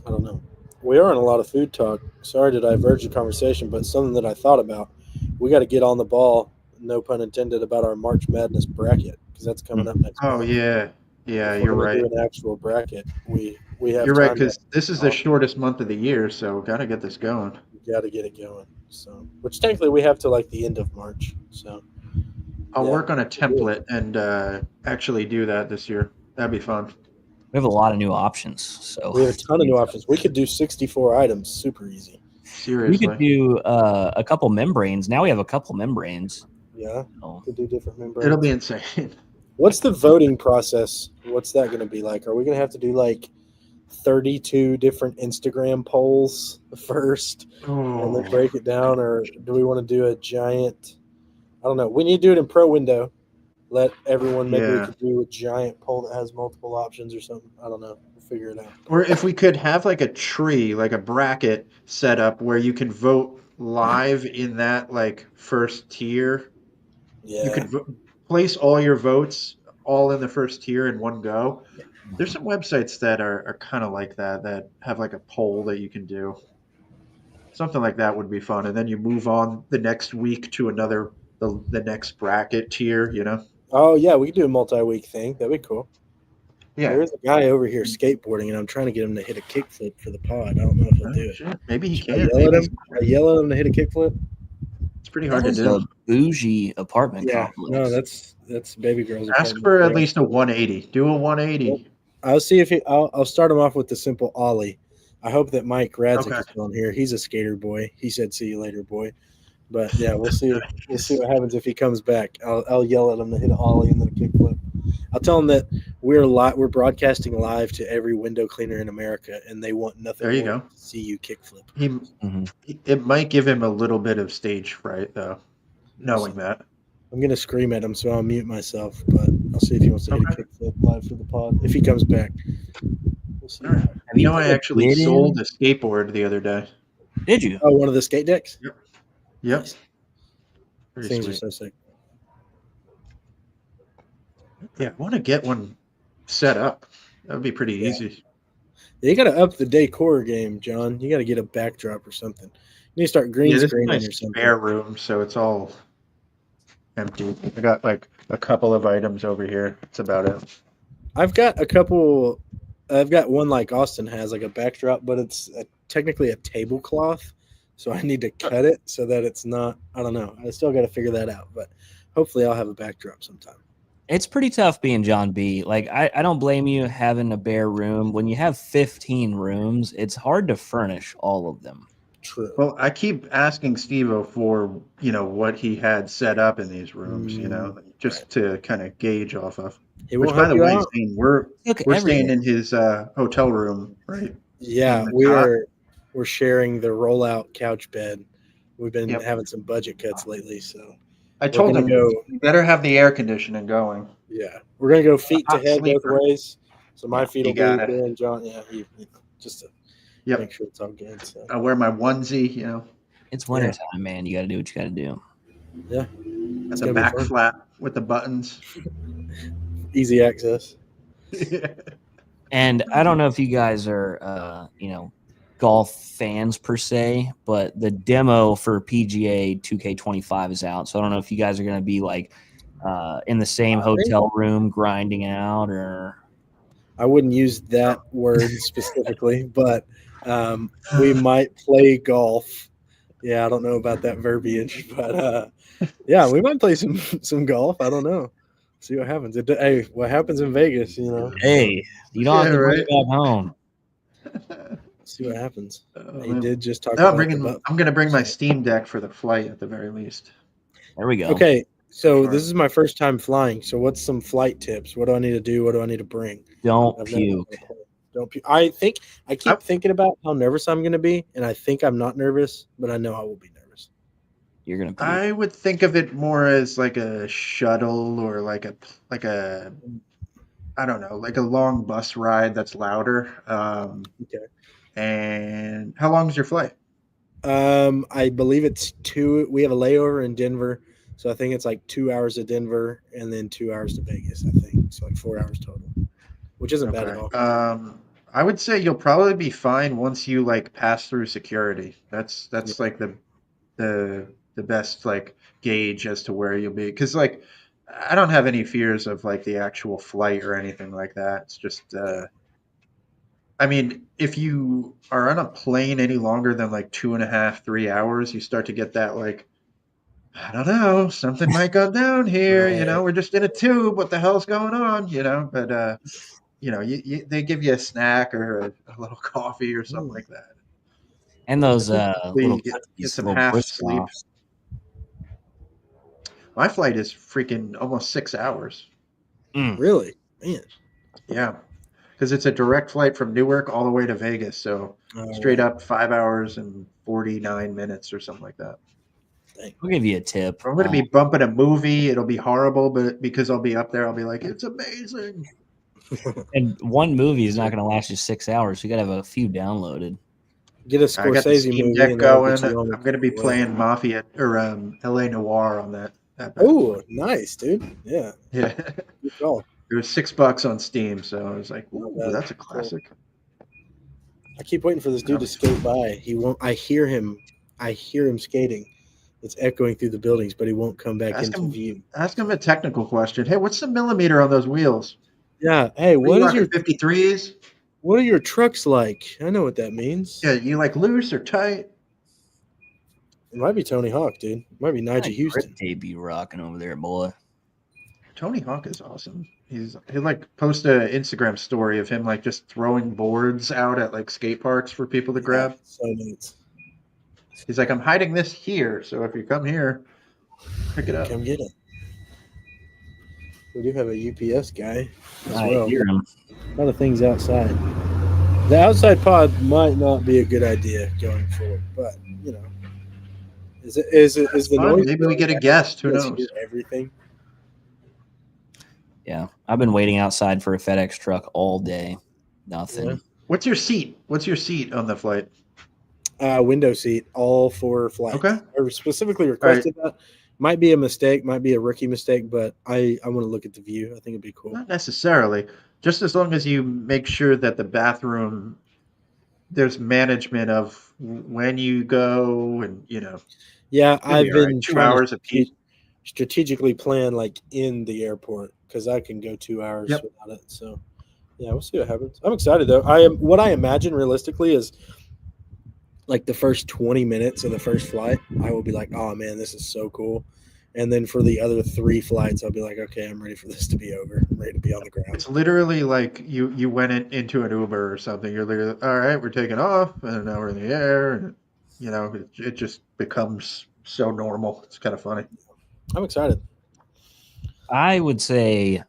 I don't know. We are in a lot of food talk. Sorry to diverge the conversation, but something that I thought about. We got to get on the ball, no pun intended, about our March Madness bracket because that's coming up next Oh month. yeah, yeah. If You're we're gonna right. do an actual bracket. We have You're right time. because this is the shortest month of the year, so gotta get this going. We got to get it going. So, which technically we have to like the end of March. So, I'll yeah. work on a template and actually do that this year. That'd be fun. We have a lot of new options. So We have a ton of new options. We could do 64 items super easy. We Seriously. could do a couple membranes. Now we have a couple membranes. Yeah, Oh. could do different membranes. It'll be insane. What's the voting process? What's that going to be like? Are we going to have to do like 32 different Instagram polls first and then break it down? Or do we want to do a giant? I don't know. We need to do it in Pro Window. Let everyone, maybe we Yeah. could do a giant poll that has multiple options or something. I don't know. We'll figure it out. Or if we could have like a tree, like a bracket set up where you can vote live in that like first tier. Yeah. You could place all your votes all in the first tier in one go. There's some websites that are kind of like that have like a poll that you can do. Something like that would be fun. And then you move on the next week to the next bracket tier, you know? Oh, yeah. We could do a multi-week thing. That'd be cool. Yeah. There's a guy over here skateboarding, and I'm trying to get him to hit a kickflip for the pod. I don't know if he'll do it. Shit. Maybe he Should I can. yell at Maybe him? Should I yell at him to hit a kickflip? it's pretty hard to That is do. a bougie apartment Yeah. complex. No, that's baby girl's Ask apartment. for at least a 180. Do a 180. I'll see if I'll start him off with the simple ollie. I hope that Mike Radzik Okay. is still in here. He's a skater boy. He said, "See you later, boy." But yeah, we'll see. We'll see what happens if he comes back. I'll yell at him to hit an ollie and then a kickflip. I'll tell him that we're broadcasting live to every window cleaner in America, and they want nothing There you more go. to see you kickflip. It might give him a little bit of stage fright, though, knowing that. I'm gonna scream at him, so I'll mute myself. But I'll see if he wants to hit a Okay. kickflip live for the pod. If he comes back, we'll see. All right. Have You know, put I a actually bid in? sold a skateboard the other day. Did you? Oh, one of the skate decks. Yep. Nice. Pretty Things are sweet. so sick. Yeah, I want to get one set up. That would be pretty Yeah. easy. You got to up the decor game, John. You got to get a backdrop or something. You need to start green Yeah, this is screening my or something. spare room, so it's all empty. I got like a couple of items over here. That's about it. I've got a couple. I've got one like Austin has, like a backdrop, but it's technically a tablecloth. So I need to cut it so that it's not. I don't know. I still got to figure that out, but hopefully I'll have a backdrop sometime. It's pretty tough being John B. Like, I don't blame you having a bare room. When you have 15 rooms, it's hard to furnish all of them. True. Well, I keep asking Steve-O for, what he had set up in these rooms, just to kind of gauge off of. He Which, won't by help the you way, out. Zane, we're Look, staying in his hotel room, right? Yeah, In the we top. are. We're sharing the rollout couch bed. We've been Yep. having some budget cuts lately, so I we're told gonna him go. you better have the air conditioning going. Yeah, we're gonna go feet to Hot head both sleeper. ways. So my Yeah, feet you will got be it. there, and John. Yeah, just to Yep. make sure it's all good. So I wear my onesie, It's wintertime, man. You got to do what you got to do. yeah, and it's the gonna be back fun. flap with the buttons. Easy access. And I don't know if you guys are, golf fans per se, but the demo for PGA 2K25 is out. So I don't know if you guys are going to be like in the same hotel room grinding out, or I wouldn't use that word specifically, but we might play golf. Yeah, I don't know about that verbiage, but yeah, we might play some golf. I don't know. See what happens. Hey, what happens in Vegas? hey, you don't have to bring right. it back home. See what happens. Oh, He man. did just talk No, about the butt. I'm going to bring my Steam Deck for the flight at the very least. There we go. Okay, so Sure. this is my first time flying. So what's some flight tips? What do I need to do? What do I need to bring? Don't I've never puke. Don't puke. I keep thinking about how nervous I'm going to be, and I think I'm not nervous, but I know I will be nervous. You're going to puke. I would think of it more as like a shuttle or like a I don't know, like a long bus ride that's louder. Okay. And how long is your flight? I believe it's 2. We have a layover in Denver, so I think it's like 2 hours to Denver and then 2 hours to Vegas. I think so, like 4 hours total, which isn't bad at all. I would say you'll probably be fine once you like pass through security. That's like the best like gauge as to where you'll be, because like I don't have any fears of like the actual flight or anything like that. It's just I mean, if you are on a plane any longer than like 2.5, 3 hours, you start to get that like, I don't know, something might go down here. Right. We're just in a tube. What the hell's going on? But they give you a snack or a little coffee or something like that. And those Hopefully little you get cookies, some little half brisk sleep. offs. My flight is freaking almost 6 hours. Really, man. Yeah, because it's a direct flight from Newark all the way to Vegas. So straight up 5 hours and 49 minutes or something like that. I'll give you a tip. I'm going to be bumping a movie. It'll be horrible, but because I'll be up there, I'll be like, it's amazing. And one movie is not going to last you 6 hours. You got to have a few downloaded. Get a I got the Scorsese Steam movie Deck and that'll going. get you on I'm going to be playing Mafia or LA Noir on that. Oh, nice, dude. Yeah. Yeah. Good call. It was $6 on Steam, so I was like, Not ooh, bad. that's a classic. I keep waiting for this dude to skate by. He won't. I hear him skating. It's echoing through the buildings, but he won't come back into view. Ask him a technical question. Hey, what's the millimeter on those wheels? Yeah. Hey, What is your 53s? What are your trucks like? I know what that means. Yeah, you like loose or tight? It might be Tony Hawk, dude. It might be Nigel Houston. Debut rocking over there, boy. Tony Hawk is awesome. He'll like post a Instagram story of him like just throwing boards out at like skate parks for people to grab. So neat. He's like, I'm hiding this here, so if you come here, pick it up. Come get it. We do have a UPS guy as I well. hear him. A lot of things outside. The outside pod might not be a good idea going forward, but is the Fun. noise? Maybe we get a guest. Who You guys knows? hear everything. Yeah, I've been waiting outside for a FedEx truck all day. Nothing. Yeah. What's your seat? What's your seat on the flight? Window seat, all 4 flights. Okay. I specifically requested that. Might be a mistake, might be a rookie mistake, but I want to look at the view. I think it'd be cool. Not necessarily. Just as long as you make sure that the bathroom, there's management of when you go and Yeah, I've been 2 hours a piece. strategically plan like in the airport because I can go 2 hours Yep. without it. So yeah, we'll see what happens. I'm excited though. What I imagine realistically is like the first 20 minutes of the first flight, I will be like, oh man, this is so cool. And then for the other 3 flights, I'll be like, okay, I'm ready for this to be over. I'm ready to be on the ground. It's literally like you went into an Uber or something. You're literally, all right, we're taking off, and now we're in the air, and it just becomes so normal. It's kind of funny. I'm excited. I would say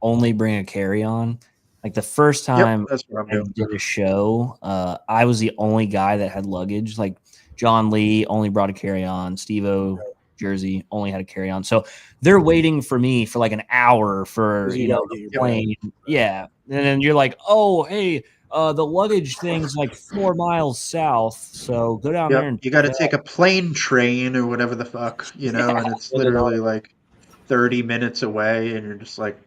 only bring a carry-on. Like the first time That's what I'm I doing. did a show, I was the only guy that had luggage. Like John Lee only brought a carry-on. Steve-O Jersey only had a carry-on. So they're waiting for me for like an hour for 'Cause you gotta get the your plane. Yeah. And then you're like, oh, hey, the luggage thing's like 4 miles south. So go down there Yep, and you got to pick it take up. a plane train or whatever the fuck, and it's And then literally like 30 minutes away, and you're just like,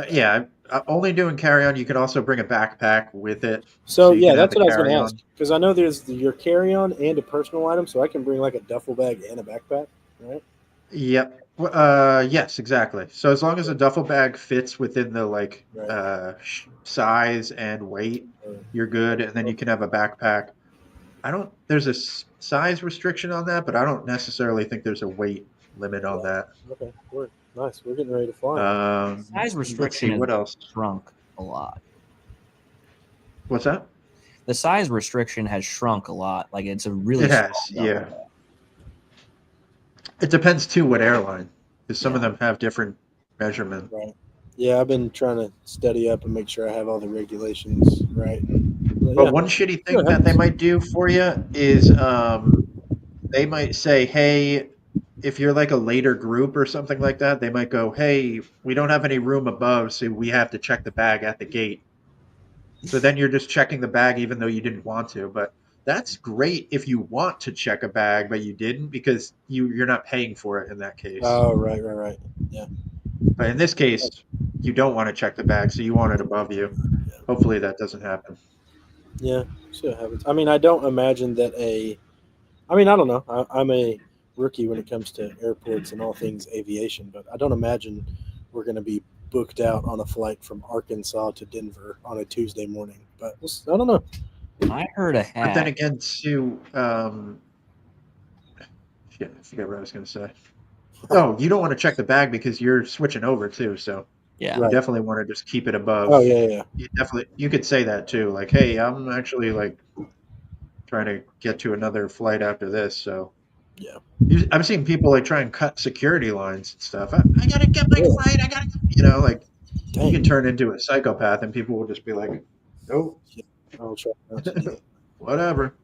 yeah, only doing carry-on. You can also bring a backpack with it, So you yeah, can have that's the what I was going to ask carry-on. because I know there's your carry-on and a personal item, so I can bring like a duffel bag and a backpack, right? Yep. Yes, exactly. So as long as a duffel bag fits within the Right. size and weight, you're good, and then you can have a backpack. There's a size restriction on that, but I don't necessarily think there's a weight limit on that. Okay, nice. We're getting ready to fly. Size Let's restriction see, has what else? shrunk a lot. What's that? The size restriction has shrunk a lot. Like it's a really It has, small yeah. duffel bag. It depends too what airline, because some of Yeah. them have different measurement. Right. Yeah, I've been trying to study up and make sure I have all the regulations right. But one shitty thing that they might do for you is they might say, hey, if you're like a later group or something like that, they might go, hey, we don't have any room above, so we have to check the bag at the gate. So then you're just checking the bag even though you didn't want to. But that's great if you want to check a bag, but you didn't because you're not paying for it in that case. Oh, right. Yeah. But in this case, you don't want to check the bag, so you want it above you. Hopefully that doesn't happen. Yeah, see what happens. I mean, I don't imagine that I don't know. I'm a rookie when it comes to airports and all things aviation, but I don't imagine we're going to be booked out on a flight from Arkansas to Denver on a Tuesday morning. But I don't know. I heard a But then hack. again, too, shit, I forget what I was going to say. Oh, you don't want to check the bag because you're switching over too, so Yeah. you Right. definitely want to just keep it above. Oh yeah. You could say that too, like, hey, I'm actually like trying to get to another flight after this, so Yeah. I'm seeing people like try and cut security lines and stuff. I gotta get my flight. I gotta, like you can turn into a psychopath, and people will just be like, nope, I'll try not to do that. whatever.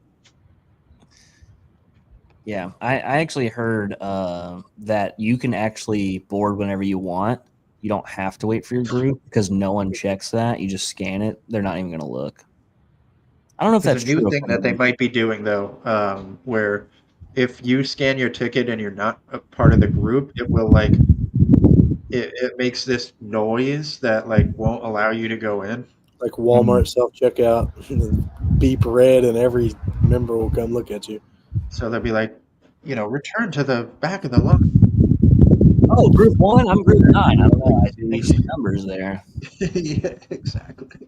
Yeah. I actually heard that you can actually board whenever you want. You don't have to wait for your group because no one checks that. You just scan it. They're not even going to look. I don't know if There's that's a new true. thing that they might be doing though, where if you scan your ticket and you're not a part of the group, it will like it makes this noise that like won't allow you to go in. Like Walmart self checkout, beep red, and every member will come look at you. So they'll be like, return to the back of the line. Oh, group 1? I'm group 9. I don't know. I mixed the numbers there. Yeah, exactly.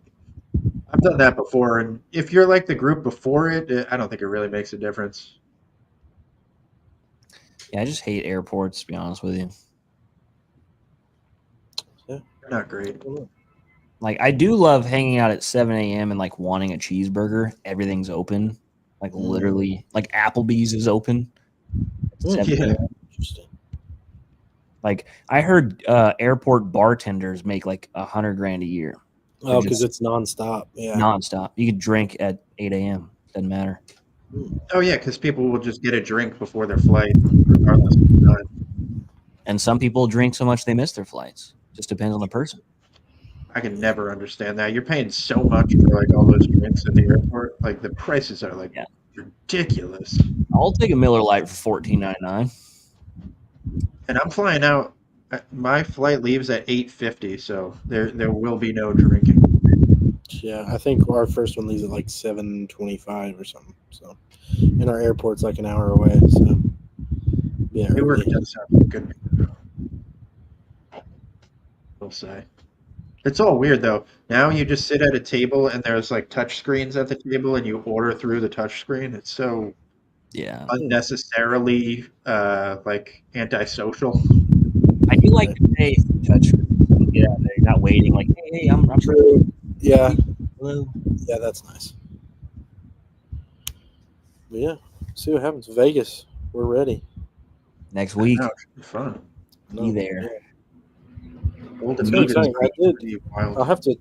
I've done that before, and if you're like the group before it, I don't think it really makes a difference. Yeah, I just hate airports, to be honest with you. They're not great. Like, I do love hanging out at 7 a.m. and like wanting a cheeseburger. Everything's open. Like, literally, like Applebee's is open. At 7 Yeah. a.m. Interesting. Like, I heard airport bartenders make like $100,000 a year. Oh, because it's nonstop. Yeah. Nonstop. You could drink at 8 a.m. Doesn't matter. Oh yeah, because people will just get a drink before their flight, regardless of the time. And some people drink so much they miss their flights. Just depends on the person. I can never understand that. You're paying so much for like all those drinks at the airport. Like the prices are like ridiculous. I'll take a Miller Lite for $14.99. And I'm flying out. My flight leaves at 8:50, so there will be no drinking. Yeah, I think our first one leaves at like 7:25 or something. So, and our airport's like an hour away. So, yeah, Newark does have good. will say. It's all weird though. Now you just sit at a table and there's like touch screens at the table and you order through the touch screen. It's so Yeah. unnecessarily like antisocial. I do like to pay through touch. Get out there. You're not waiting. Like, hey, I'm True. Yeah. hello. Yeah, that's nice. But yeah, see what happens. Vegas, we're ready. Next week, It should be fun. be there. Yeah. Golden It's Meat is exciting. I did. pretty wild. I'll have to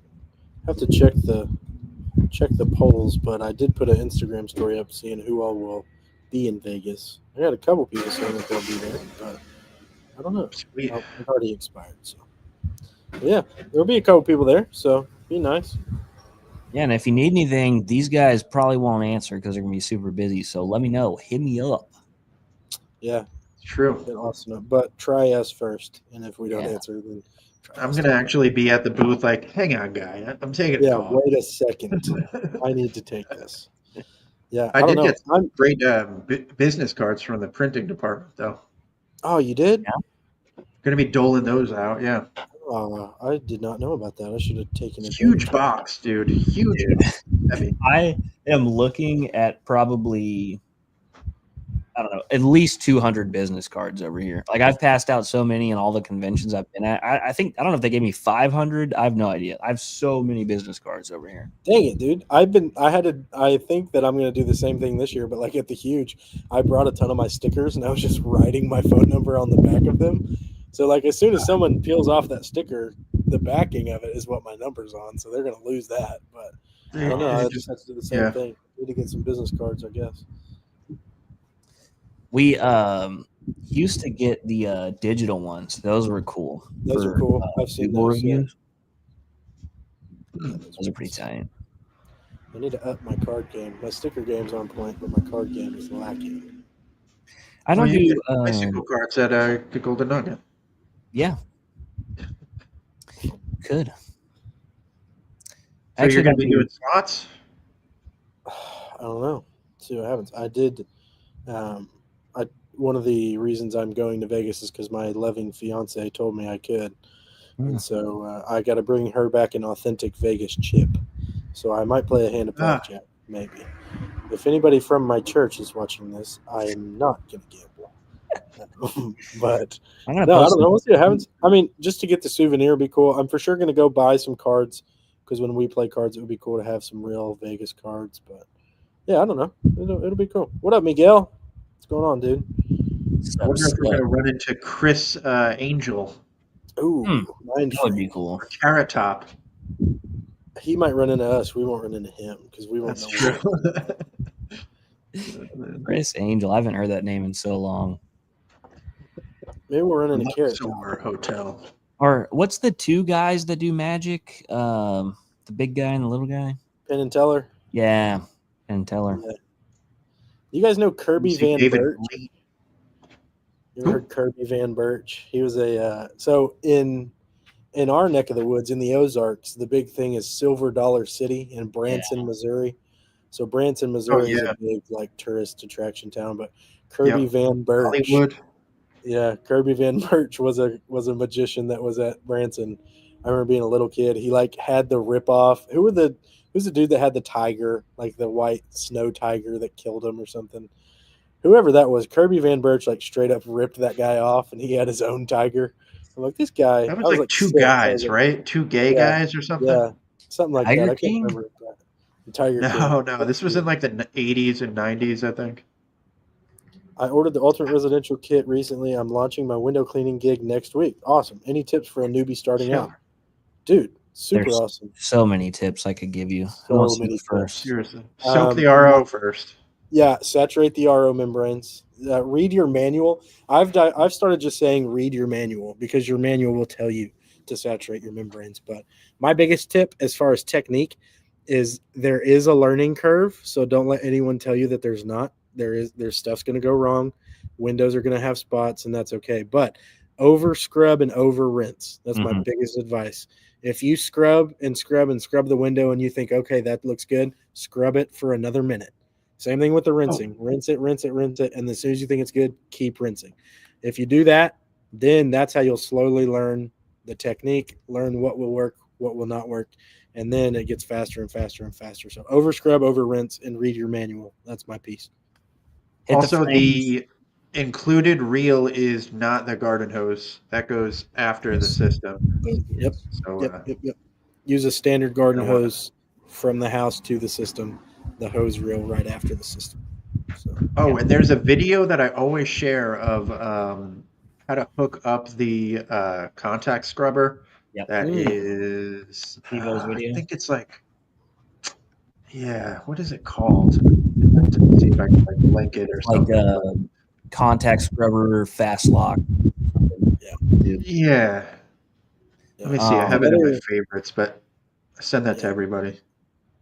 check the polls, but I did put an Instagram story up seeing who all will be in Vegas. I got a couple people saying that they'll be there, but I don't know. Sweet. Oh, it already expired, so but yeah, there'll be a couple people there, so be nice. Yeah, and if you need anything, these guys probably won't answer because they're gonna be super busy. So let me know. Hit me up. Yeah, It's true. get awesome. But try us first, and if we don't Yeah. answer, then try I'm us gonna too. actually be at the booth like, hang on, guy. I'm taking a Yeah, call. wait a second. I need to take this. Yeah, I I don't did know. get some great business cards from the printing department, though. Oh, you did? Gonna be doling those out. Yeah, I did not know about that. I should have taken it. huge box, dude. Huge. Dude. Box. Heavy. I am looking at probably, I don't know, at least 200 business cards over here. Like I've passed out so many in all the conventions I've been at. I think, I don't know if they gave me 500. I have no idea. I have so many business cards over here. Dang it, dude. I think that I'm gonna do the same thing this year, but like at the huge, I brought a ton of my stickers and I was just writing my phone number on the back of them. So like as soon as someone peels off that sticker, the backing of it is what my number's on. So they're gonna lose that. But I don't know. I just have to do the same thing. Need to get some business cards, I guess. We used to get the digital ones. Those were cool. Those are cool. I've seen Google those. Yeah. reviews. Yeah, Those are pretty tight. I need to up my card game. My sticker game's on point, but my card game is lacking. I don't do bicycle cards at the Golden Nugget. Yeah, could. So you're going to be doing slots? I don't know. See what happens. I did. One of the reasons I'm going to Vegas is because my loving fiance told me I could, and so I got to bring her back an authentic Vegas chip. So I might play a hand of blackjack, maybe. If anybody from my church is watching this, I am not going to gamble. But no, I don't know. We'll see what happens. I mean, just to get the souvenir would be cool. I'm for sure going to go buy some cards because when we play cards, it would be cool to have some real Vegas cards. But yeah, I don't know. It'll be cool. What up, Miguel? What's going on, dude? I wonder if we're going to run into Chris Angel. Ooh, that would be cool. Or Carrot Top. He might run into us. We won't run into him because we won't know. Chris Angel. I haven't heard that name in so long. Maybe we'll run into Carrot Top Hotel. Or what's the two guys that do magic? The big guy and the little guy? Penn and Teller. Yeah, Penn and Teller. Yeah. You guys know Kirby Van Birch? You ever heard Kirby Van Birch? He was a so in our neck of the woods in the Ozarks, the big thing is Silver Dollar City in Branson, Missouri. So Branson, Missouri is a big like tourist attraction town. But Kirby Van Birch, Hollywood. Yeah, Kirby Van Birch was a magician that was at Branson. I remember being a little kid. He like had the ripoff. Who's the dude that had the tiger, like the white snow tiger that killed him or something? Whoever that was, Kirby Van Birch like straight up ripped that guy off, and he had his own tiger. I'm like, this guy. That was like two guys, right? Two gay guys or something. Yeah, something like Tiger that. King? I can't remember. The Tiger King. No. This was in like the 80s and 90s, I think. I ordered the Ultimate Residential Kit recently. I'm launching my window cleaning gig next week. Awesome. Any tips for a newbie starting out? Dude, super awesome. So many tips I could give you. So many first. Seriously. Soak the RO first. Yeah, saturate the RO membranes. Read your manual. I've started just saying read your manual because your manual will tell you to saturate your membranes. But my biggest tip as far as technique is there is a learning curve. So don't let anyone tell you that there's not. There's stuff's going to go wrong. Windows are going to have spots, and that's okay. But over scrub and over rinse. That's my biggest advice. If you scrub and scrub and scrub the window and you think, okay, that looks good, scrub it for another minute. Same thing with the rinsing. Rinse it. And as soon as you think it's good, keep rinsing. If you do that, then that's how you'll slowly learn the technique, learn what will work, what will not work, and then it gets faster and faster and faster. So over scrub, over rinse, and read your manual. That's my piece. Hit the Also, frames. the included reel is not the garden hose. That goes after the system. Yep, So yep. Use a standard garden I wanna- hose from the house to the system. The hose reel right after the system. So Oh, and there's a video that I always share of how to hook up the contact scrubber. Yep. That is, Evo's I video. think it's like, yeah, what is it called? I have to see if I can like link it or Like something. contact scrubber fast lock. Yeah, let me see. I have it in my Another favorites, but I send that to yeah. everybody.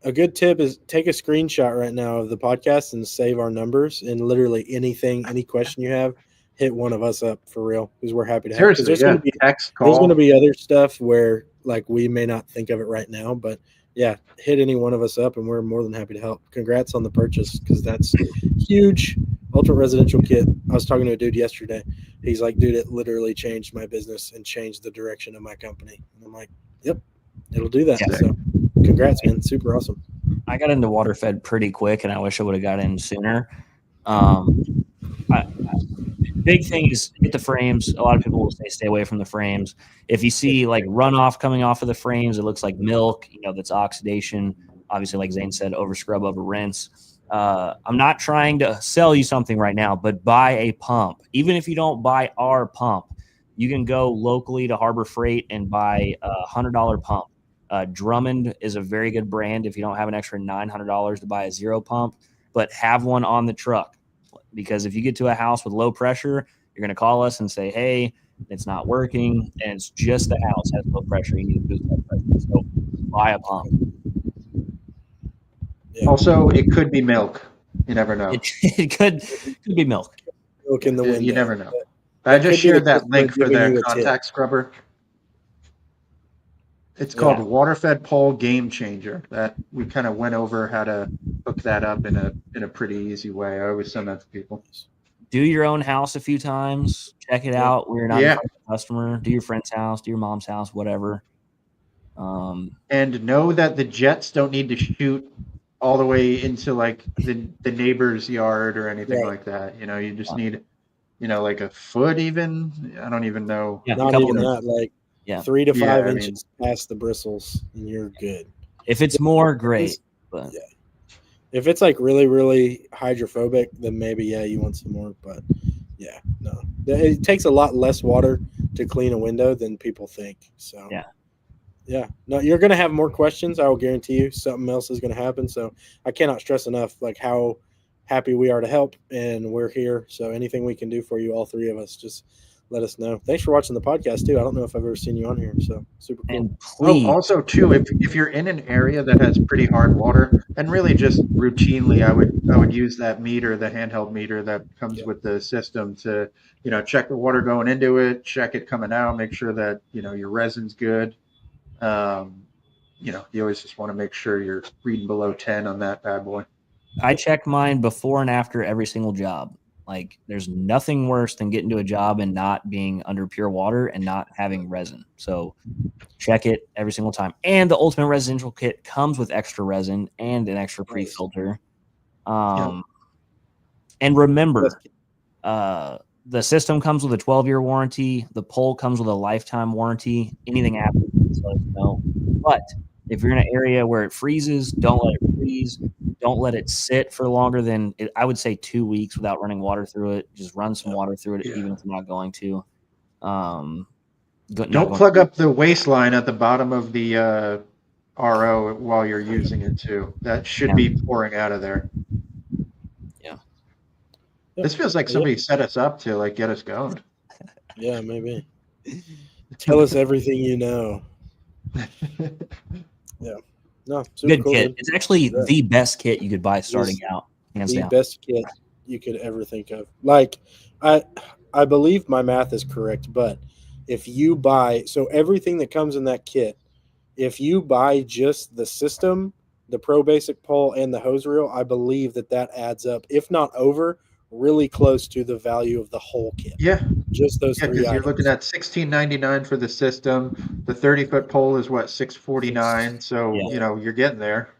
A good tip is take a screenshot right now of the podcast and save our numbers, and literally anything, any question you have, hit one of us up for real, because we're happy to help. Because Seriously, yeah, text, there's going to call. be other stuff where like we may not think of it right now, but yeah, hit any one of us up and we're more than happy to help. Congrats on the purchase, because that's huge. Ultimate Residential Kit. I was talking to a dude yesterday. He's like, dude, it literally changed my business and changed the direction of my company. And I'm like, yep, it'll do that. Yeah. So congrats, man. Super awesome. I got into water fed pretty quick, and I wish I would have got in sooner. Big thing is hit the frames. A lot of people will say stay away from the frames. If you see like runoff coming off of the frames, it looks like milk. That's oxidation. Obviously, like Zane said, over scrub, over rinse. I'm not trying to sell you something right now, but buy a pump. Even if you don't buy our pump, you can go locally to Harbor Freight and buy a $100 pump. Drummond is a very good brand if you don't have an extra $900 to buy a zero pump, but have one on the truck. Because if you get to a house with low pressure, you're going to call us and say, hey, it's not working, and it's just the house has low pressure. You need to boost that pressure. So buy a pump. Yeah. Also, it could be milk. You never know. It could be milk. Milk in the window. You never know. That I just could be the shared that customer link for giving the you a tip. contact scrubber. It's called Yeah. Water-Fed Pole Game Changer. That we kind of went over how to hook that up in a pretty easy way. I always send that to people. Do your own house a few times. Check it Yeah. out. We're not in Yeah. front of the customer. Do your friend's house. Do your mom's house. Whatever. And know that the jets don't need to shoot all the way into like the neighbor's yard or anything Right. like that. You just need, like a foot even. I don't even know. Yeah, a Not couple even of- that, like Yeah. 3 to 5 Yeah, I mean- inches past the bristles, and you're good. If it's more, great. But Yeah. If it's like really, really hydrophobic, then maybe you want some more. But yeah, no, it takes a lot less water to clean a window than people think. So yeah, no, you're gonna have more questions. I will guarantee you, something else is gonna happen. So I cannot stress enough like how happy we are to help, and we're here. So anything we can do for you, all three of us, just let us know. Thanks for watching the podcast too. I don't know if I've ever seen you on here, so super cool. and please, Also too, if you're in an area that has pretty hard water, and really just routinely, I would use that meter, the handheld meter that comes with the system to, check the water going into it, check it coming out, make sure that your resin's good. You always just want to make sure you're reading below 10 on that bad boy. I check mine before and after every single job. Like, there's nothing worse than getting to a job and not being under pure water and not having resin. So check it every single time. And the Ultimate Residential Kit comes with extra resin and an extra pre-filter. And remember, the system comes with a 12-year warranty. The pole comes with a lifetime warranty. Anything happens, just let us know. But if you're in an area where it freezes, don't let it freeze. Don't let it sit for longer than, I would say, 2 weeks without running water through it. Just run some water through it, even if you're not going to. Don't plug up the waistline at the bottom of the RO while you're using it too. That should be pouring out of there. Yeah. This feels like somebody set us up to like get us going. Yeah, maybe. Tell us everything you know. Yeah. No, super good cool, kit. man. It's actually the best kit you could buy starting out. Hands The down. best kit you could ever think of. Like, I believe my math is correct, but if you buy, so everything that comes in that kit, if you buy just the system, the Pro Basic pole, and the hose reel, I believe that adds up, if not over, really close to the value of the whole kit. Yeah, Just those yeah, three because you're looking items. at $16.99 for the system. The 30-foot pole is what, $649. So Yeah. you're getting there.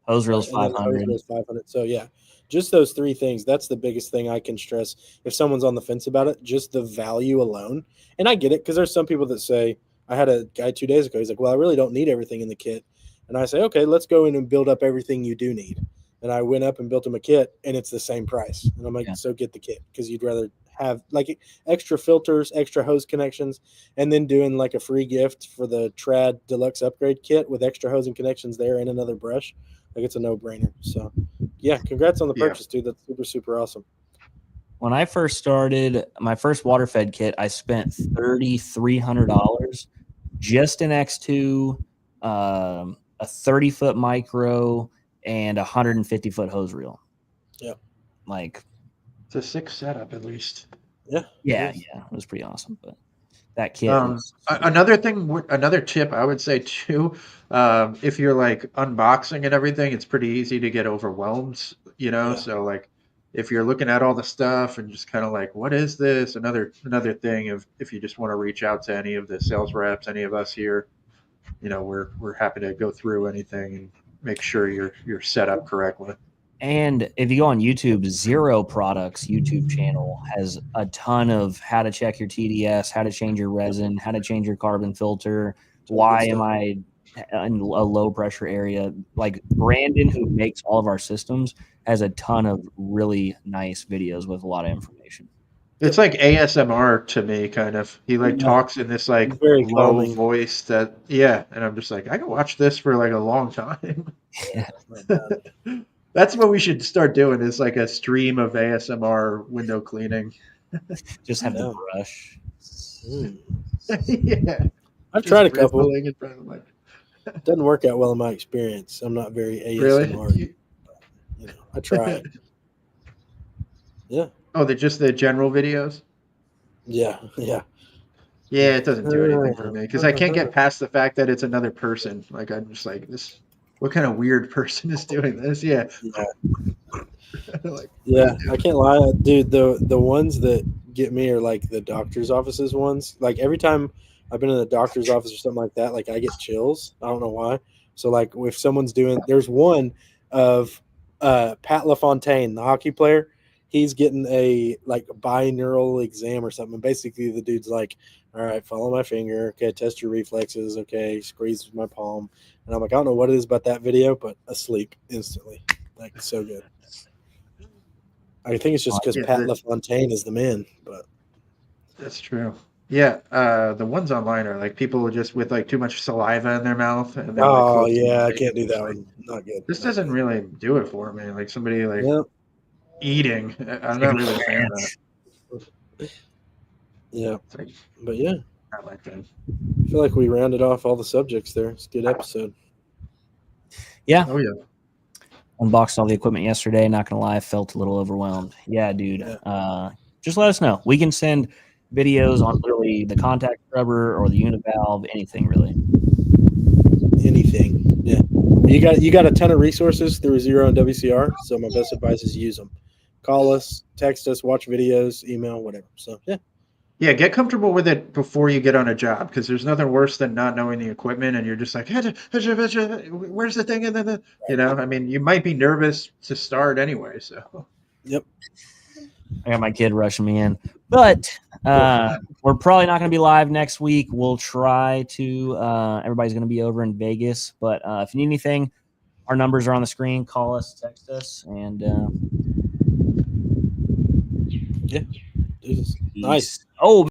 Hose reel's Right, and then the hose 500. reel is 500. So yeah, just those three things. That's the biggest thing I can stress. If someone's on the fence about it, just the value alone. And I get it because there's some people that say, I had a guy 2 days ago. He's like, "Well, I really don't need everything in the kit," and I say, "Okay, let's go in and build up everything you do need." And I went up and built him a kit, and it's the same price. And I'm like, Yeah. "So get the kit because you'd rather have like extra filters, extra hose connections, and then doing like a free gift for the Trad Deluxe Upgrade kit with extra hose and connections there and another brush." Like it's a no brainer. So, yeah, congrats on the Yeah. purchase, dude. That's super, super awesome. When I first started my first water fed kit, I spent $3,300 just an X2, a 30-foot micro, and a 150-foot hose reel. Yeah. Like, It's a 6 setup at least. Yeah. yeah, it is. it was pretty awesome. But that kit was Another thing, another tip I would say too, if you're like unboxing and everything, it's pretty easy to get overwhelmed, Yeah. So like if you're looking at all the stuff and just kind of like, what is this? Another thing if you just want to reach out to any of the sales reps, any of us here, we're happy to go through anything and make sure you're set up correctly. And if you go on YouTube, Zero Products YouTube channel has a ton of how to check your TDS, how to change your resin, how to change your carbon filter. Why am I in a low pressure area? Like Brandon, who makes all of our systems, has a ton of really nice videos with a lot of information. It's like ASMR to me, kind of. He like Yeah. talks in this like It's very low calming. voice that, yeah, and I'm just like, I can watch this for like a long time. Yeah, not bad. That's what we should start doing is like a stream of ASMR window cleaning. Just have the Yeah. brush. Mm. Yeah, I've just tried a couple. bristling in front of the mic. Doesn't work out well in my experience. I'm not very Really? ASMR. I try. Yeah. Oh, they're just the general videos? Yeah. Yeah. Yeah, it doesn't do anything for me because I can't get past the fact that it's another person. Like I'm just like this. What kind of weird person is doing this? Yeah. Yeah. Like, Yeah, I can't lie, dude. The ones that get me are like the doctor's offices ones. Like every time I've been in the doctor's office or something like that, like I get chills. I don't know why. So like if someone's doing, there's one of Pat LaFontaine, the hockey player. He's getting a like binaural exam or something. And basically, the dude's like, "All right, follow my finger. Okay, test your reflexes. Okay, squeeze my palm." And I'm like, I don't know what it is about that video, but asleep instantly. Like so good. I think it's just because yeah, Pat LaFontaine is the man, but that's true. Yeah, the ones online are like people just with like too much saliva in their mouth and they're like oh closing yeah, their I face. can't do that Like, one. Not good. this Not doesn't good. really do it for me. Like somebody like Yeah, eating. I'm not really a fan of that. yeah, It's like but yeah, not like that. I feel like we rounded off all the subjects there. It's a good episode. Yeah. Oh yeah. Unboxed all the equipment yesterday. Not gonna lie, I felt a little overwhelmed. Yeah, dude. Yeah. Just let us know. We can send videos on literally the contact scrubber or the univalve, anything really. Anything. Yeah, you got a ton of resources through Zero and WCR. So my best advice is use them. Call us, text us, watch videos, email, whatever. So yeah. Yeah, get comfortable with it before you get on a job because there's nothing worse than not knowing the equipment and you're just like, where's the thing? And then, I mean, you might be nervous to start anyway. So, Yep. I got my kid rushing me in, but we're probably not going to be live next week. We'll try to. Everybody's going to be over in Vegas, but if you need anything, our numbers are on the screen. Call us, text us, and Yeah. Jesus. Nice. Oh.